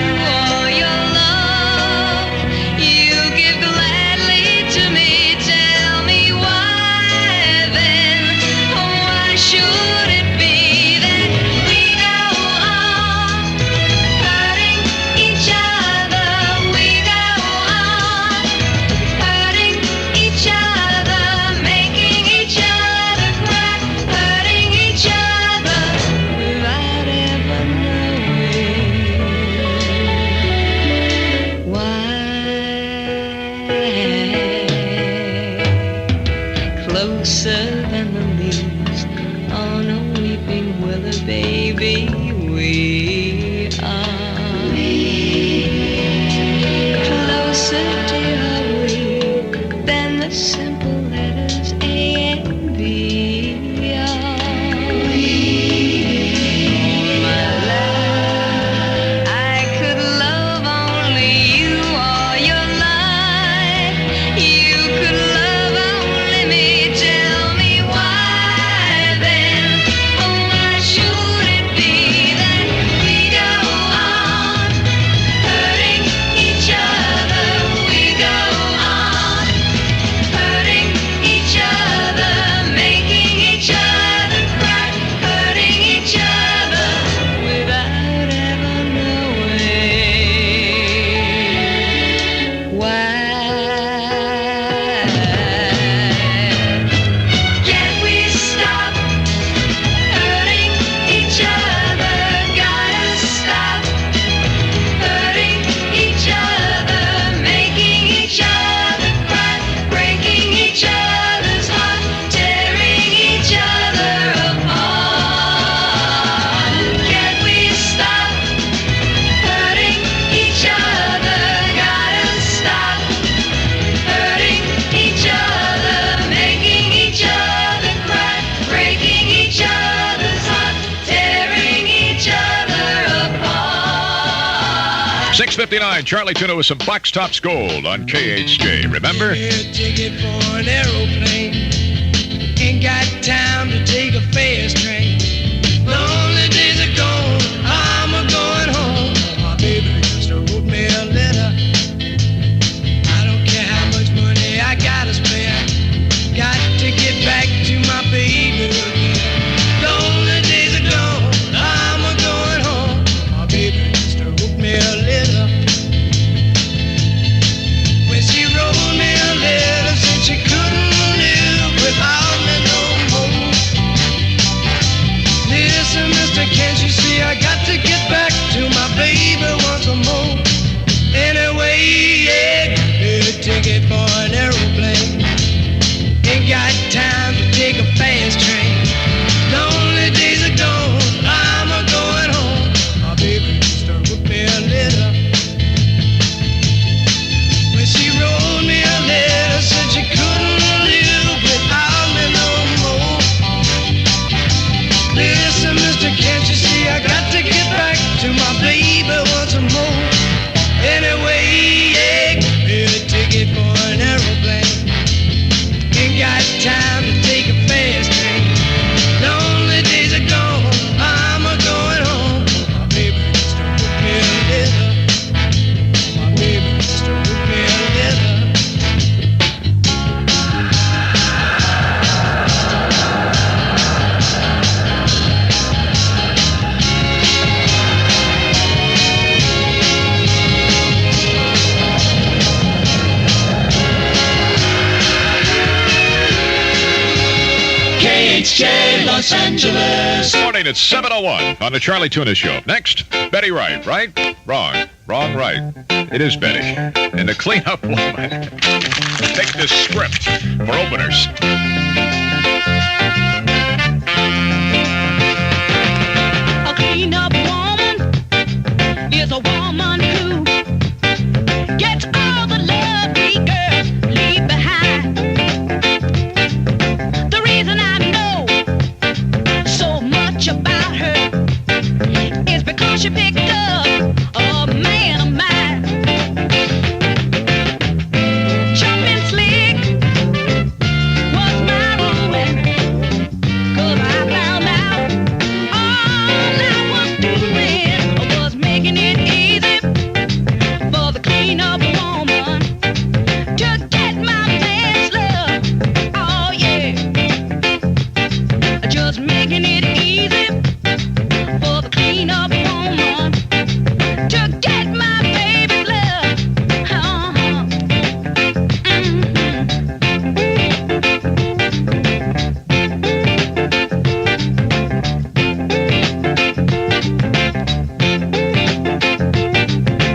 Closer than the leaves on a weeping willow, baby, we are. Closer, dear, are we than the simple letters A and B are. All my life, I could love only you all your life. You could love only me. Tell me why then, oh why should it be that we go on hurting each other? We go on hurting each other, making each other cry, hurting each other without ever knowing why. Can't we stop hurting each other? Gotta stop hurting each other, making each other cry, breaking each other's heart, tearing each other apart. Can't we stop hurting each other? Gotta stop hurting each other, making each other cry, breaking each other's heart, tearing each other apart. 6:59, Charlie Tuna with some Box Tops Gold on KHJ. Remember? Air ticket for an aeroplane. Ain't got time to take a fast train. Lonely days are gone. I'm a going home. My baby just wrote me a letter. I don't care how time to take a fast train. Lonely days are gone, I'm a going home. My baby used to hook me together. My baby used to hook me together. KHJ Los Angeles. Morning at 7:01 on the Charlie Tuna Show. Next, Betty Wright. Right? Wrong. Wrong, right. It is Betty. And the cleanup woman. Take this script for openers. A clean-up woman is a woman who gets all the love we girls leave behind. The reason I know so much about her is because she picked up a man of mine. Jumping slick was my ruin, 'cause I found out all I was doing was making it easy for the clean-up woman to get my man's love. Oh yeah, just making it easy for the clean-up woman to get my baby's love.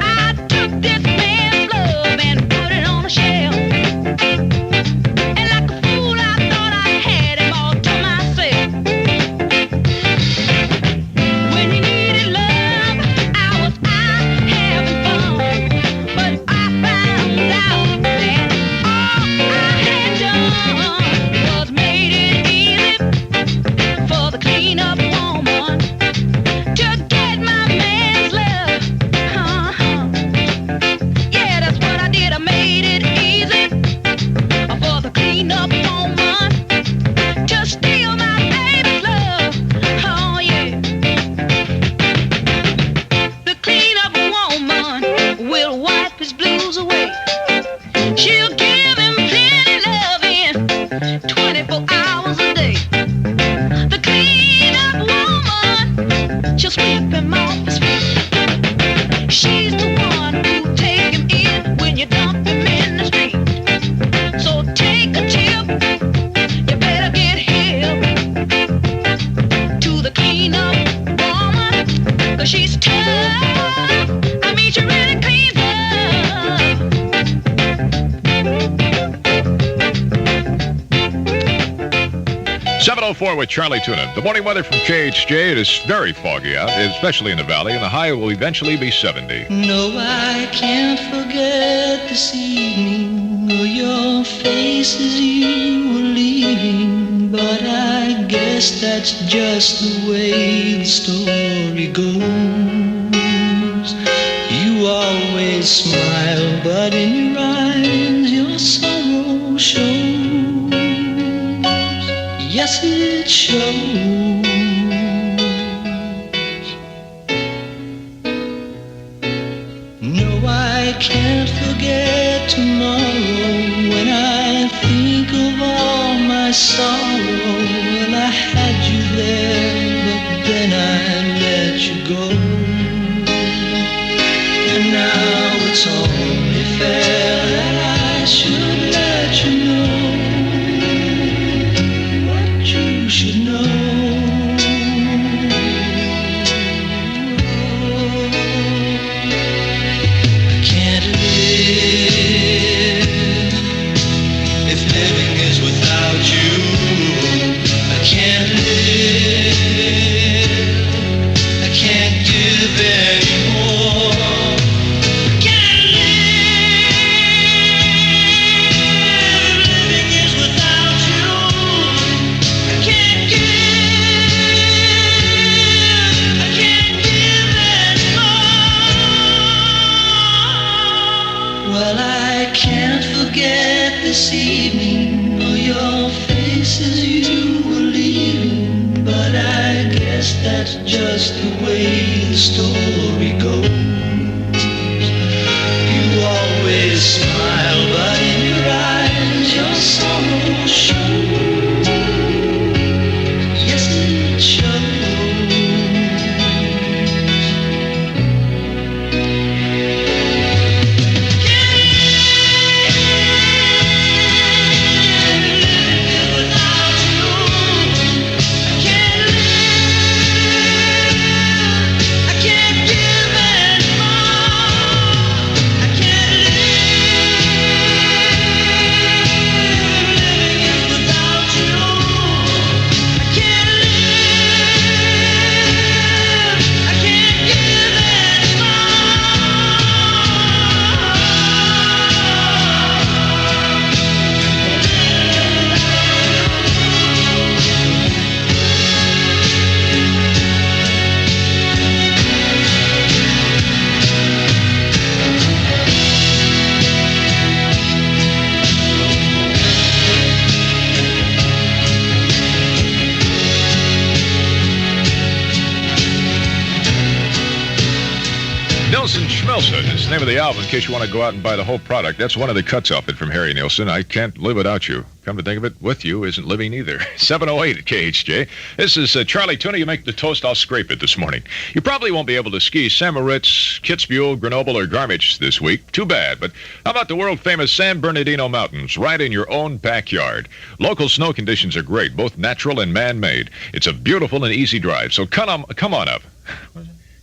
I took this man's love and put it on a shelf. And like a fool, I thought I had him all to myself. When he needed love, I was out having fun. But I found out that all I had done was made it easy for the clean-up woman to get my man's love. Yeah, that's what I did. I made it easy for the clean-up woman to steal my baby's love. Oh yeah. The clean-up woman will wipe his blues away. She'll give him plenty loving 24 hours a day. The clean-up woman, she'll sweep him off his feet. She's the one who'll take him in when you dump him in the street. So take a tip, you better get hip to the clean-up woman, 'cause she's tough. I mean, she really cleans up. 7:04 with Charlie Tuna. The morning weather from KHJ. It is very foggy out, especially in the valley, and the high will eventually be 70. No, I can't forget this evening or your face as you were leaving. But I guess that's just the way the story goes. You always smile, but in your eyes your sorrow shows. Yes, it shows. No, I can't forget tomorrow when I think of all my sorrow. Well, I had you there, but then I let you go. And now it's only fair that I should let you know what you should know. Can't live if living is without you. just the way the story goes. You always smile, but in your eyes your sorrow shows. Yes, it shows. Schmelson is the name of the album, in case you want to go out and buy the whole product. That's one of the cuts off it from Harry Nilsson. I can't live without you. Come to think of it, with you isn't living either. 7:08 at KHJ. This is Charlie Tuna. You make the toast, I'll scrape it this morning. You probably won't be able to ski St. Moritz, Kitzbühel, Grenoble, or Garmisch this week. Too bad. But how about the world-famous San Bernardino Mountains, right in your own backyard? Local snow conditions are great, both natural and man-made. It's a beautiful and easy drive, so come on up.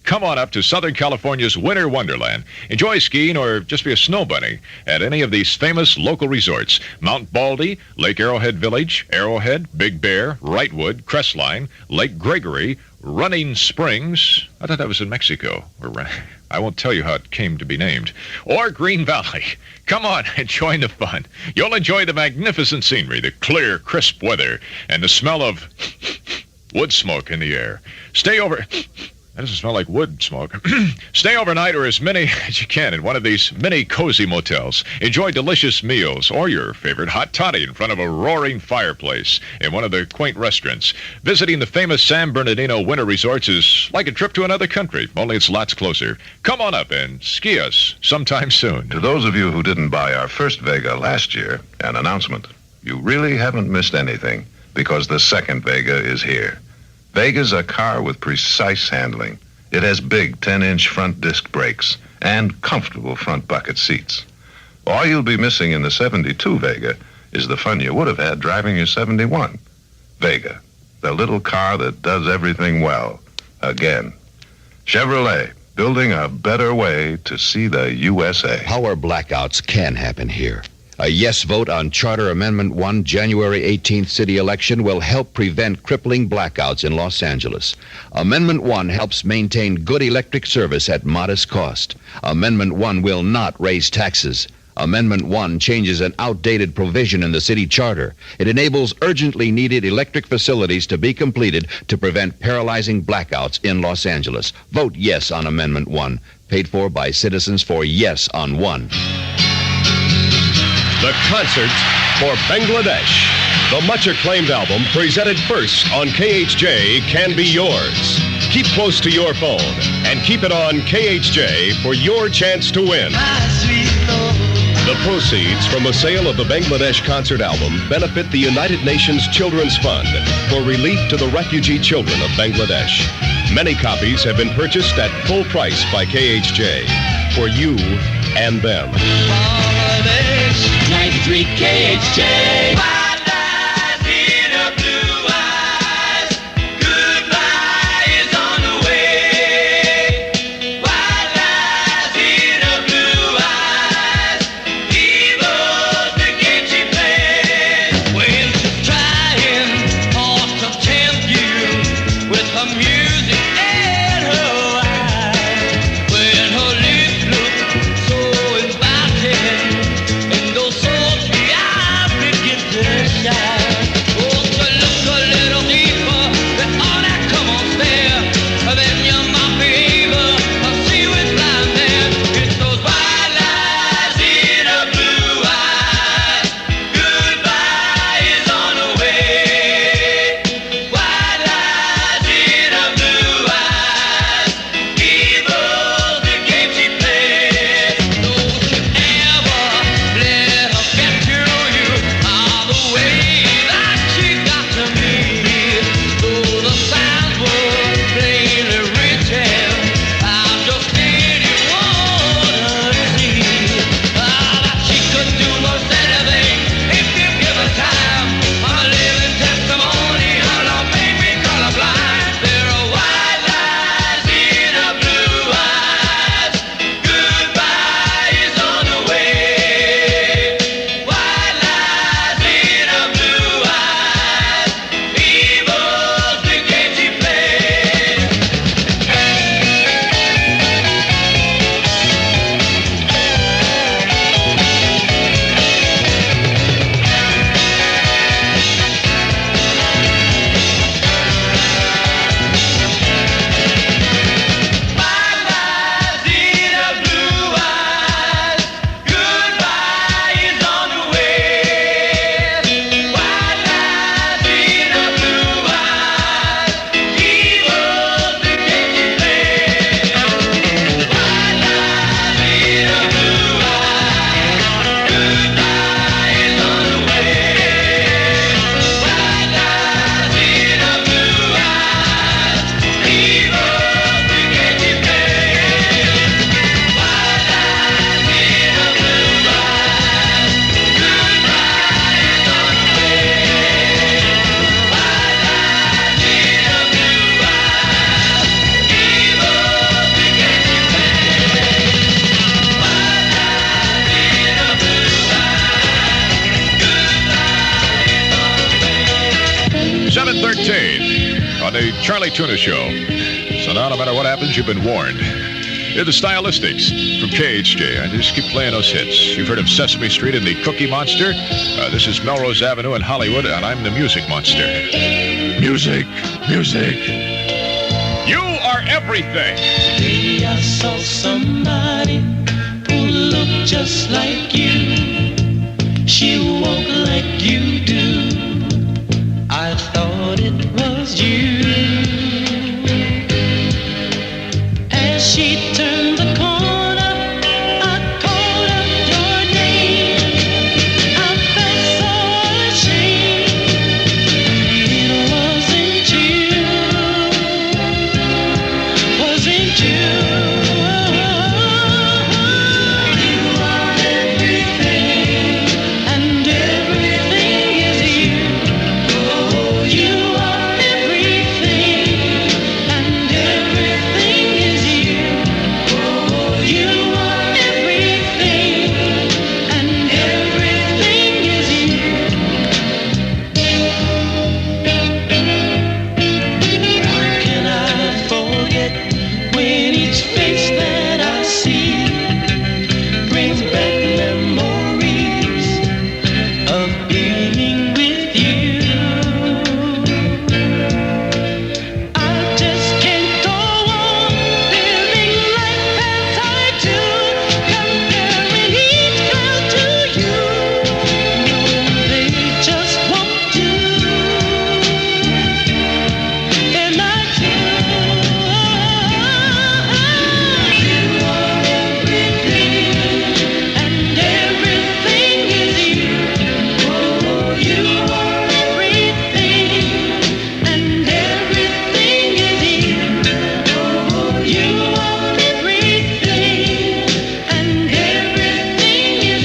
Come on up to Southern California's Winter Wonderland. Enjoy skiing or just be a snow bunny at any of these famous local resorts. Mount Baldy, Lake Arrowhead Village, Arrowhead, Big Bear, Wrightwood, Crestline, Lake Gregory, Running Springs. I thought that was in Mexico. I won't tell you how it came to be named. Or Green Valley. Come on and join the fun. You'll enjoy the magnificent scenery, the clear, crisp weather, and the smell of wood smoke in the air. Stay over... That doesn't smell like wood smoke. Stay overnight or as many as you can in one of these mini cozy motels. Enjoy delicious meals or your favorite hot toddy in front of a roaring fireplace in one of the quaint restaurants. Visiting the famous San Bernardino winter resorts is like a trip to another country, only it's lots closer. Come on up and ski us sometime soon. To those of you who didn't buy our first Vega last year, an announcement. You really haven't missed anything because the second Vega is here. Vega's a car with precise handling. It has big 10-inch front disc brakes and comfortable front bucket seats. All you'll be missing in the 72 Vega is the fun you would have had driving your 71. Vega, the little car that does everything well. Again. Chevrolet, building a better way to see the USA. Power blackouts can happen here. A yes vote on Charter Amendment 1 January 18th city election will help prevent crippling blackouts in Los Angeles. Amendment 1 helps maintain good electric service at modest cost. Amendment 1 will not raise taxes. Amendment 1 changes an outdated provision in the city charter. It enables urgently needed electric facilities to be completed to prevent paralyzing blackouts in Los Angeles. Vote yes on Amendment 1. Paid for by Citizens for Yes on 1. The concert for Bangladesh. The much-acclaimed album presented first on KHJ can be yours. Keep close to your phone and keep it on KHJ for your chance to win. The proceeds from the sale of the Bangladesh concert album benefit the United Nations Children's Fund for relief to the refugee children of Bangladesh. Many copies have been purchased at full price by KHJ for you and them. 93 KHJ. So inviting, and those souls we are begin to the Charlie Tuna Show. So now, no matter what happens, you've been warned. They're the Stylistics from KHJ. I just keep playing those hits. You've heard of Sesame Street and the Cookie Monster. This is Melrose Avenue in Hollywood, and I'm the Music Monster. Music, music. You are everything. Today I saw somebody who looked just like you. She walked like you do. I thought it was you. As she turned the corner, I called out your name. I felt so ashamed. It wasn't you. Wasn't you? You are everything, and everything is you. Oh, you are everything, and everything is you. Oh, you are everything, and everything is you. How can I forget when each face that I see brings back memories of being with you? I just can't go on living life as I do, comparing each girl to you. No, they just won't do. They're not you. You are everything, and everything is you. Oh, you are everything, and everything is you. Oh, you are everything, and everything is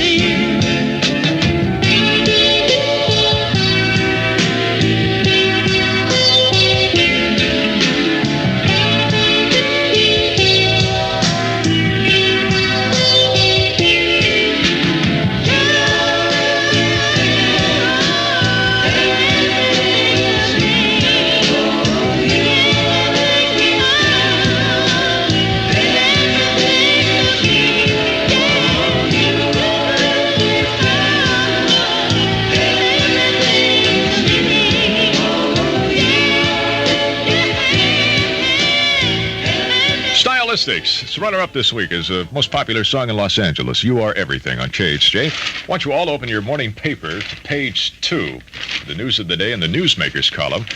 Stylistics. It's runner-up this week as the most popular song in Los Angeles. You Are Everything on KHJ. I want you all to open your morning paper to page 2. The news of the day in the Newsmakers column.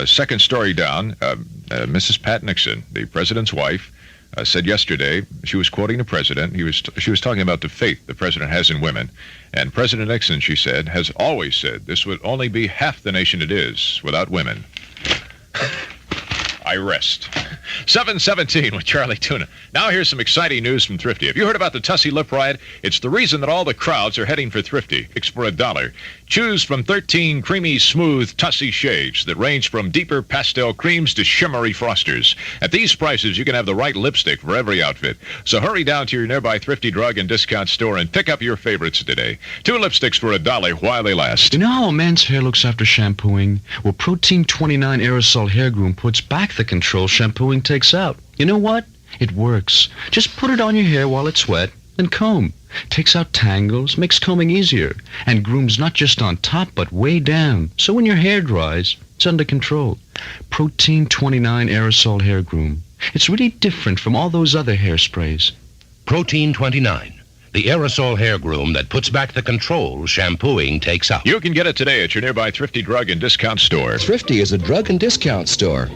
Second story down, Mrs. Pat Nixon, the president's wife, said yesterday, she was quoting the president, she was talking about the faith the president has in women. And President Nixon, she said, has always said this would only be half the nation it is without women. I rest. 7:17 with Charlie Tuna. Now here's some exciting news from Thrifty. Have you heard about the Tussie Lip Riot? It's the reason that all the crowds are heading for Thrifty. It's for $1. Choose from 13 creamy, smooth Tussie shades that range from deeper pastel creams to shimmery frosters. At these prices, you can have the right lipstick for every outfit. So hurry down to your nearby Thrifty drug and discount store and pick up your favorites today. 2 lipsticks for $1 while they last. You know how a man's hair looks after shampooing? Well, Protein 29 Aerosol Hair Groom puts back the control shampooing takes out. You know what? It works. Just put it on your hair while it's wet and comb. Takes out tangles, makes combing easier, and grooms not just on top but way down. So when your hair dries, it's under control. Protein 29 Aerosol Hair Groom. It's really different from all those other hairsprays. Protein 29. The aerosol hair groom that puts back the control shampooing takes out. You can get it today at your nearby Thrifty drug and discount store. Thrifty is a drug and discount store.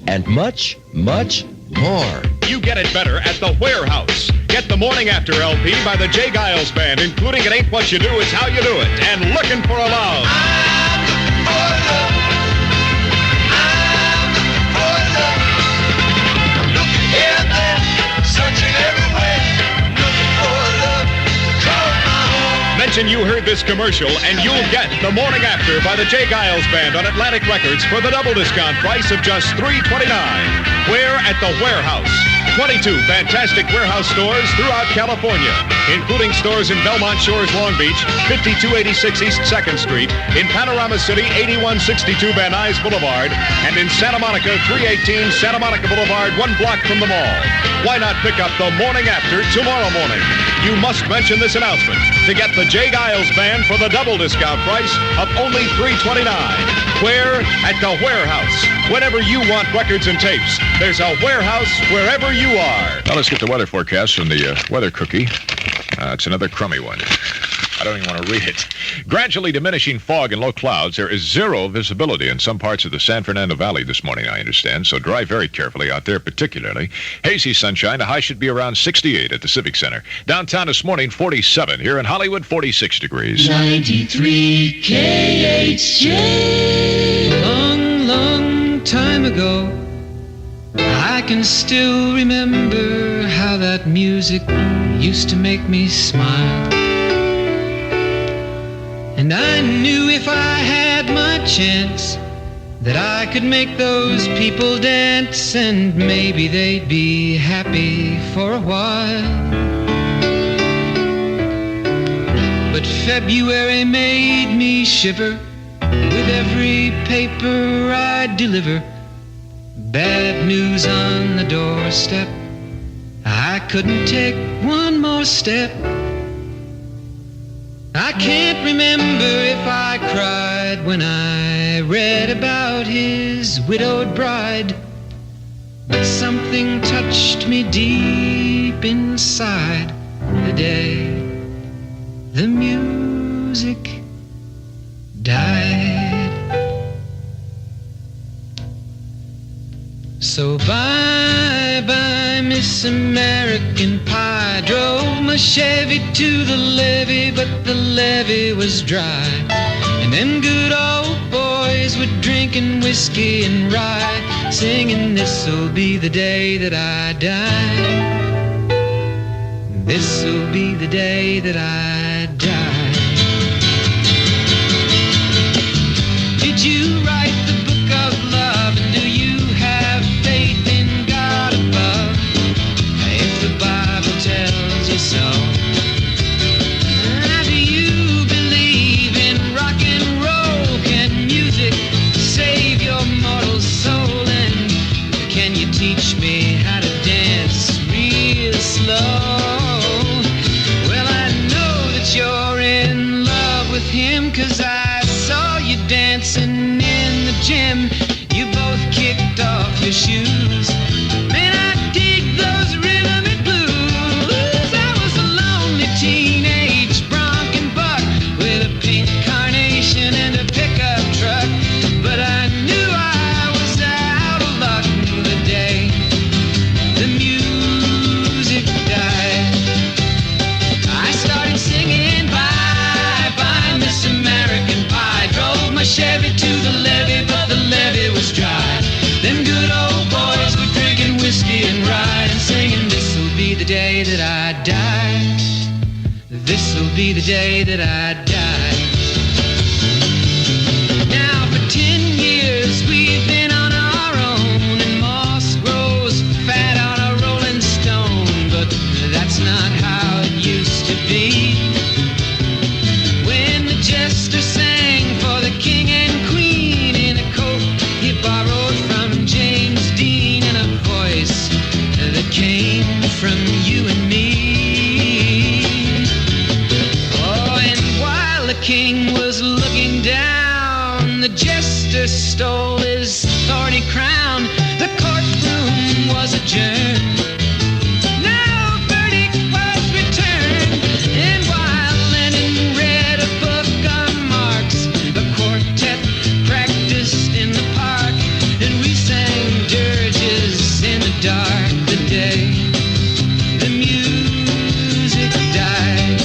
And much, much more. You get it better at the Warehouse. Get the Morning After LP by the J. Giles Band, including It Ain't What You Do, It's How You Do It, and Looking for a Love. Mention you heard this commercial, and you'll get The Morning After by the J. Giles Band on Atlantic Records for the double discount price of just $3.29. We're at the Warehouse. 22 fantastic warehouse stores throughout California, including stores in Belmont Shores, Long Beach, 5286 East 2nd Street, in Panorama City, 8162 Van Nuys Boulevard, and in Santa Monica, 318 Santa Monica Boulevard, 1 block from the mall. Why not pick up the morning after tomorrow morning? You must mention this announcement to get the J. Giles Band for the double discount price of only $3.29. Where? At the Warehouse. Whenever you want records and tapes, there's a warehouse wherever you are. Now let's get the weather forecast from the weather cookie. It's another crummy one. I don't even want to read it. Gradually diminishing fog and low clouds. There is zero visibility in some parts of the San Fernando Valley this morning, I understand, so drive very carefully out there particularly. Hazy sunshine. The high should be around 68 at the Civic Center. Downtown this morning, 47. Here in Hollywood, 46 degrees. 93 KHJ. Long, long time ago, I can still remember how that music used to make me smile. And I knew if I had my chance that I could make those people dance, and maybe they'd be happy for a while. But February made me shiver with every paper I deliver. Bad news on the doorstep. I couldn't take one more step. I can't remember if I cried when I read about his widowed bride, but something touched me deep inside the day the music died. So bye-bye, Miss American Pie. Drove my Chevy to the levee, but the levee was dry. And them good old boys were drinking whiskey and rye, singing, this'll be the day that I die. This'll be the day that I die. Did you write the book of love, and do you have faith in God above? If the Bible tells you so. Do you believe in rock and roll? Can music save your mortal soul? And can you teach me how to dance real slow? Well, I know that you're in love with him, 'cause I saw you dancing in the gym. You both kicked off your shoes. Man, I dig those rhythm and blues. I was a lonely teenage bronc and buck with a pink carnation and a pickup truck, but I knew I was out of luck the day the music died. I started singing bye-bye, Miss American Pie. Drove my Chevy to the levee, but the levee was dry. Them good old boys were drinking whiskey and rye and singing, this'll be the day that I die. This'll be the day that I die. Now for 10 years we've been on our own, and moss grows fat on a rolling stone, but that's not how it used to be. When the jester sang for the king and queen in a coat he borrowed from James Dean, and a voice that came from you and me. Oh, and while the king was looking down, the jester stole his thorny crown. The courtroom was adjourned. No verdict was returned. And while Lennon read a book of Marx, the quartet practiced in the park, and we sang dirges in the dark the day the music died.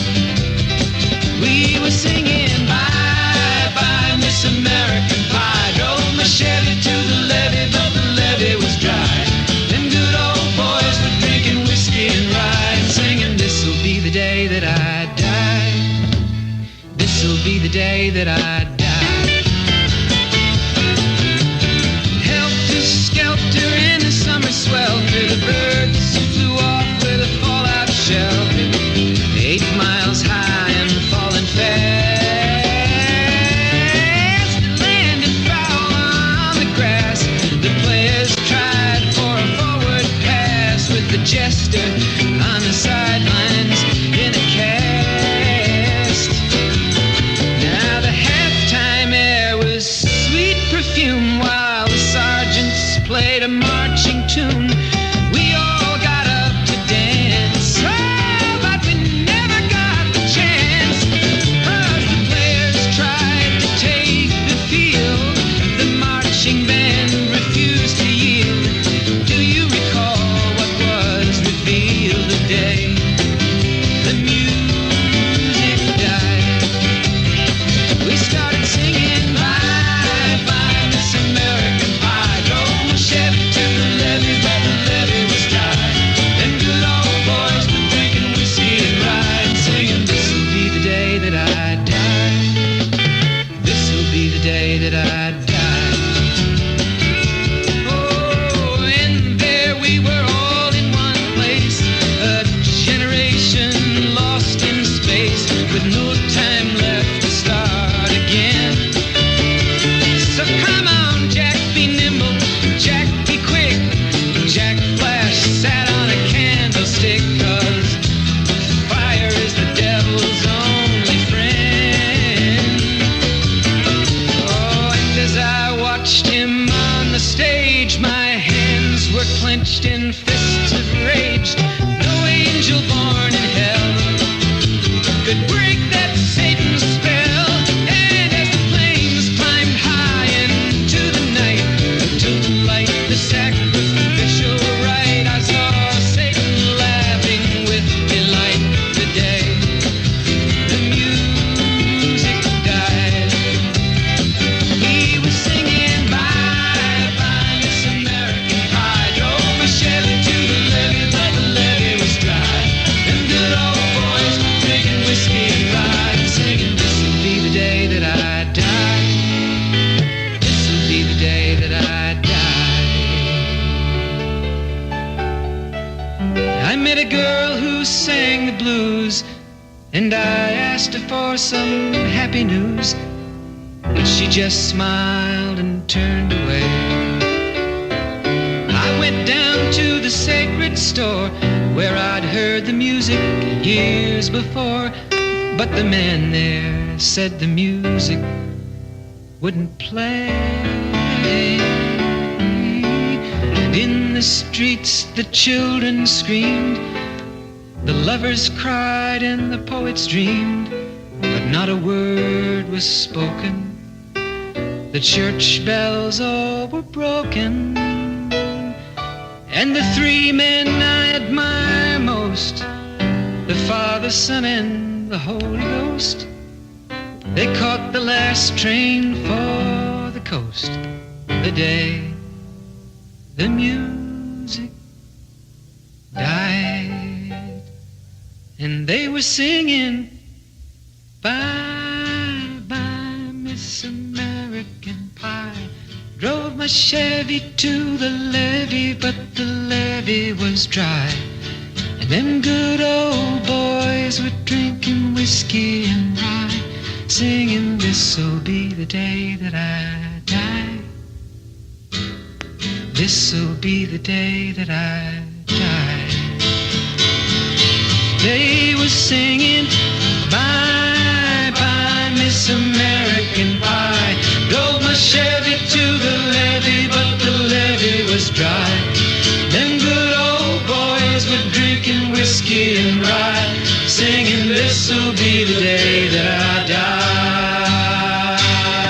We were singing bye-bye, Miss American Pie. Drove my Chevy to the levee, but the levee was dry. Them good old boys were drinking whiskey and rye and singing, this'll be the day that I die. This'll be the day that I die. Helter-skelter in the summer swelter, the birds fume while the sergeants played a marching tune. We all got up to dance, oh, but we never got the chance, 'cause the players tried to take the field. The marching band refused to yield. Do you recall what was revealed the day the music died? We started singing bye bye Miss American Pie. Drove my Chevy to the levee, but the levee was dry. Them good old boys were drinking whiskey and rye, singing, this'll be the day that I die. This'll be the day that I die. Oh, and there we were all in one place, a generation lost in space, with no time left to start again. So come on, Jack, be nimble, Jack, be quick. Jack Flash sat on a candlestick, 'cause fire is the devil's only friend. Oh, and as I watched him on the stage, my hands were clenched in fists of rage. No angel born in hell could break that Satan's spell. And as the flames climbed high into the night to light the sacrificial rite, I saw Satan laughing with delight. The day the music died, he was singing bye bye Miss American Pie. Drove my Chevy to the levee, but the levee was dry. Them good old boys drinking whiskey and rye, singing, this'll be the day that I die. This'll be the day that I die. I met a girl who sang the blues, and I asked her for some happy news, but she just smiled and turned away. I went down to the sacred store where I'd heard the music years before, but the man there said the music wouldn't play. And in the streets the children screamed, the lovers cried and the poets dreamed, but not a word was spoken. The church bells all were broken, and the three men I admire most, the Father, Son, and the Holy Ghost, they caught the last train for the coast. The day the music died, and they were singing bye bye Miss American Pie. Drove my Chevy to the levee, but the levee was dry. And them good old boys were drinking whiskey and rye, singing, this'll be the day that I die. This'll be the day that I die. They were singing bye bye Miss American Pie. Drove my Chevy to the levee, but the levee was dry. Them good old boys were drinking whiskey and rye, singing, this'll be the day that I die.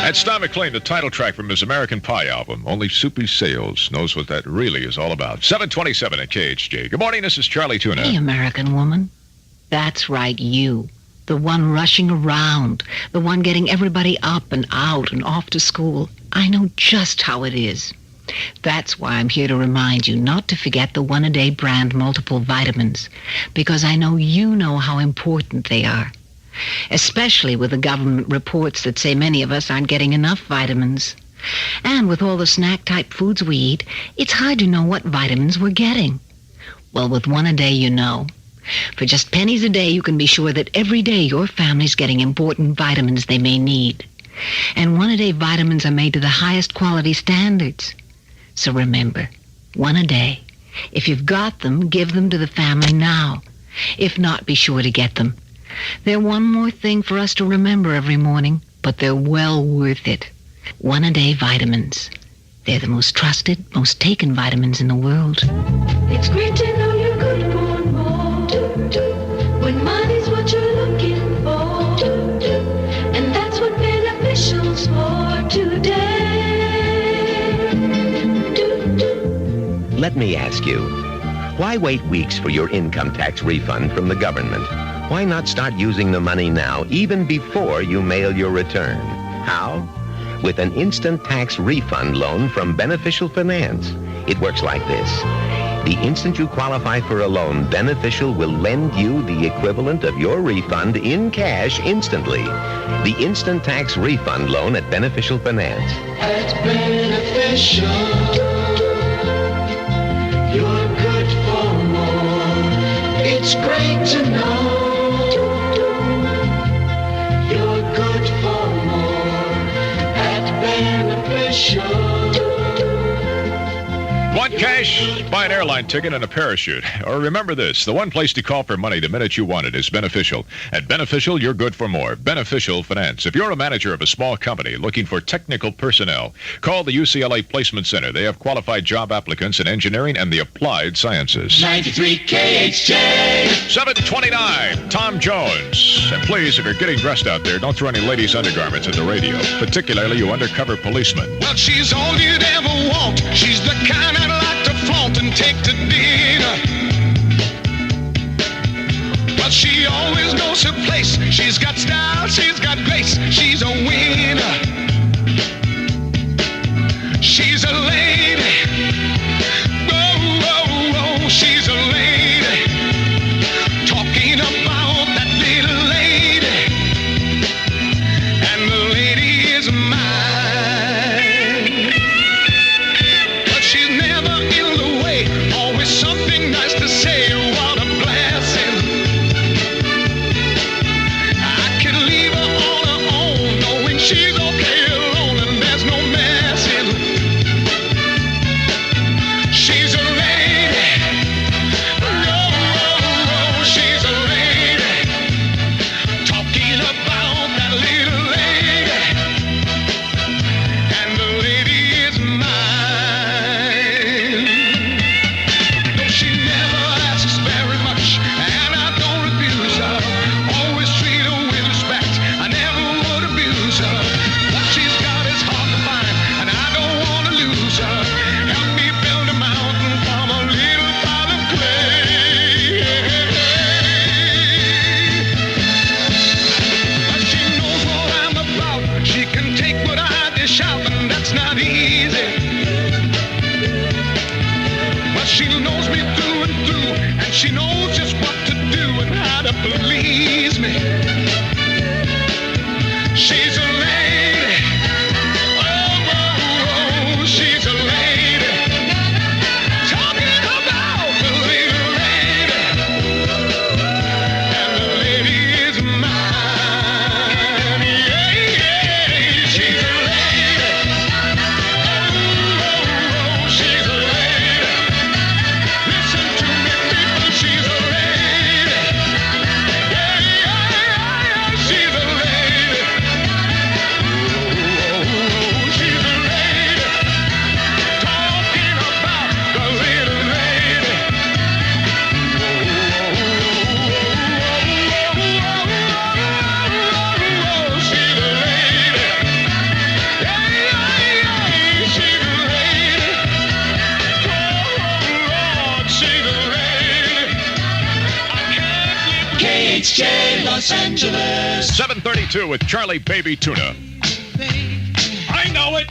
That's Don McLean, the title track from his American Pie album. Only Soupy Sales knows what that really is all about. 7:27 at KHJ. Good morning, this is Charlie Tuna. Hey, American woman. That's right, you. The one rushing around. The one getting everybody up and out and off to school. I know just how it is. That's why I'm here to remind you not to forget the one-a-day brand multiple vitamins, because I know you know how important they are. Especially with the government reports that say many of us aren't getting enough vitamins. And with all the snack-type foods we eat, it's hard to know what vitamins we're getting. Well, with one a day, you know. For just pennies a day, you can be sure that every day your family's getting important vitamins they may need. And one-a-day vitamins are made to the highest quality standards. So remember, one a day. If you've got them, give them to the family now. If not, be sure to get them. They're one more thing for us to remember every morning, but they're well worth it. One-a-day vitamins. They're the most trusted, most taken vitamins in the world. It's great to know you're good for more. When money's what you're looking for. And that's what Beneficial's for today. Let me ask you, why wait weeks for your income tax refund from the government? Why not start using the money now, even before you mail your return? How? With an instant tax refund loan from Beneficial Finance. It works like this. The instant you qualify for a loan, Beneficial will lend you the equivalent of your refund in cash instantly. The instant tax refund loan at Beneficial Finance. At Beneficial, you're good for more. It's great to know you're good for more at Beneficial. Want cash? Buy an airline ticket and a parachute. Or remember this, the one place to call for money the minute you want it is Beneficial. At Beneficial, you're good for more. Beneficial Finance. If you're a manager of a small company looking for technical personnel, call the UCLA Placement Center. They have qualified job applicants in engineering and the applied sciences. 93 KHJ. 729, Tom Jones. And please, if you're getting dressed out there, don't throw any ladies' undergarments at the radio, particularly you undercover policemen. Well, she's all you'd ever want. She's the kind I'd like to flaunt and take to dinner. Well, she always knows her place. She's got style, she's got grace. She's a winner. She's a lady. Oh, oh, oh, she's a lady. Talking about that little lady. And the lady is mine. But she's never in the way. Always something nice to say. What a blessing. I can leave her on her own, knowing she's okay alone and there's no messing. She's a lady. Oh, oh, oh, she's a lady. Talking about that little lady. And the lady is mine. No, she never asks very much, and I don't refuse her. Always treat her with respect. I never would abuse her. What she's got is hard to find, and I don't want to lose her. Help me build a mountain from a little pile of clay. But she knows what I'm about. She can take what I dish out, and that's not easy. But she knows me through and through, and she knows just what to do and how to please me. She's a lady. Oh, oh, oh, she's a lady. Talking about the little lady. And the lady is mine. Yeah, yeah, she's a lady. Oh, oh, oh, she's a lady. Listen to me, people, she's a lady. Yeah, yeah, yeah, she's a lady. Oh, oh, oh, she's a lady. Talking about the little lady. Oh, oh, oh, she's a lady. Yeah, yeah, yeah, she's a lady. Oh, Lord, she's a lady. I can't live KHJ Los Angeles. 732 with Charlie Baby Tuna. I know it.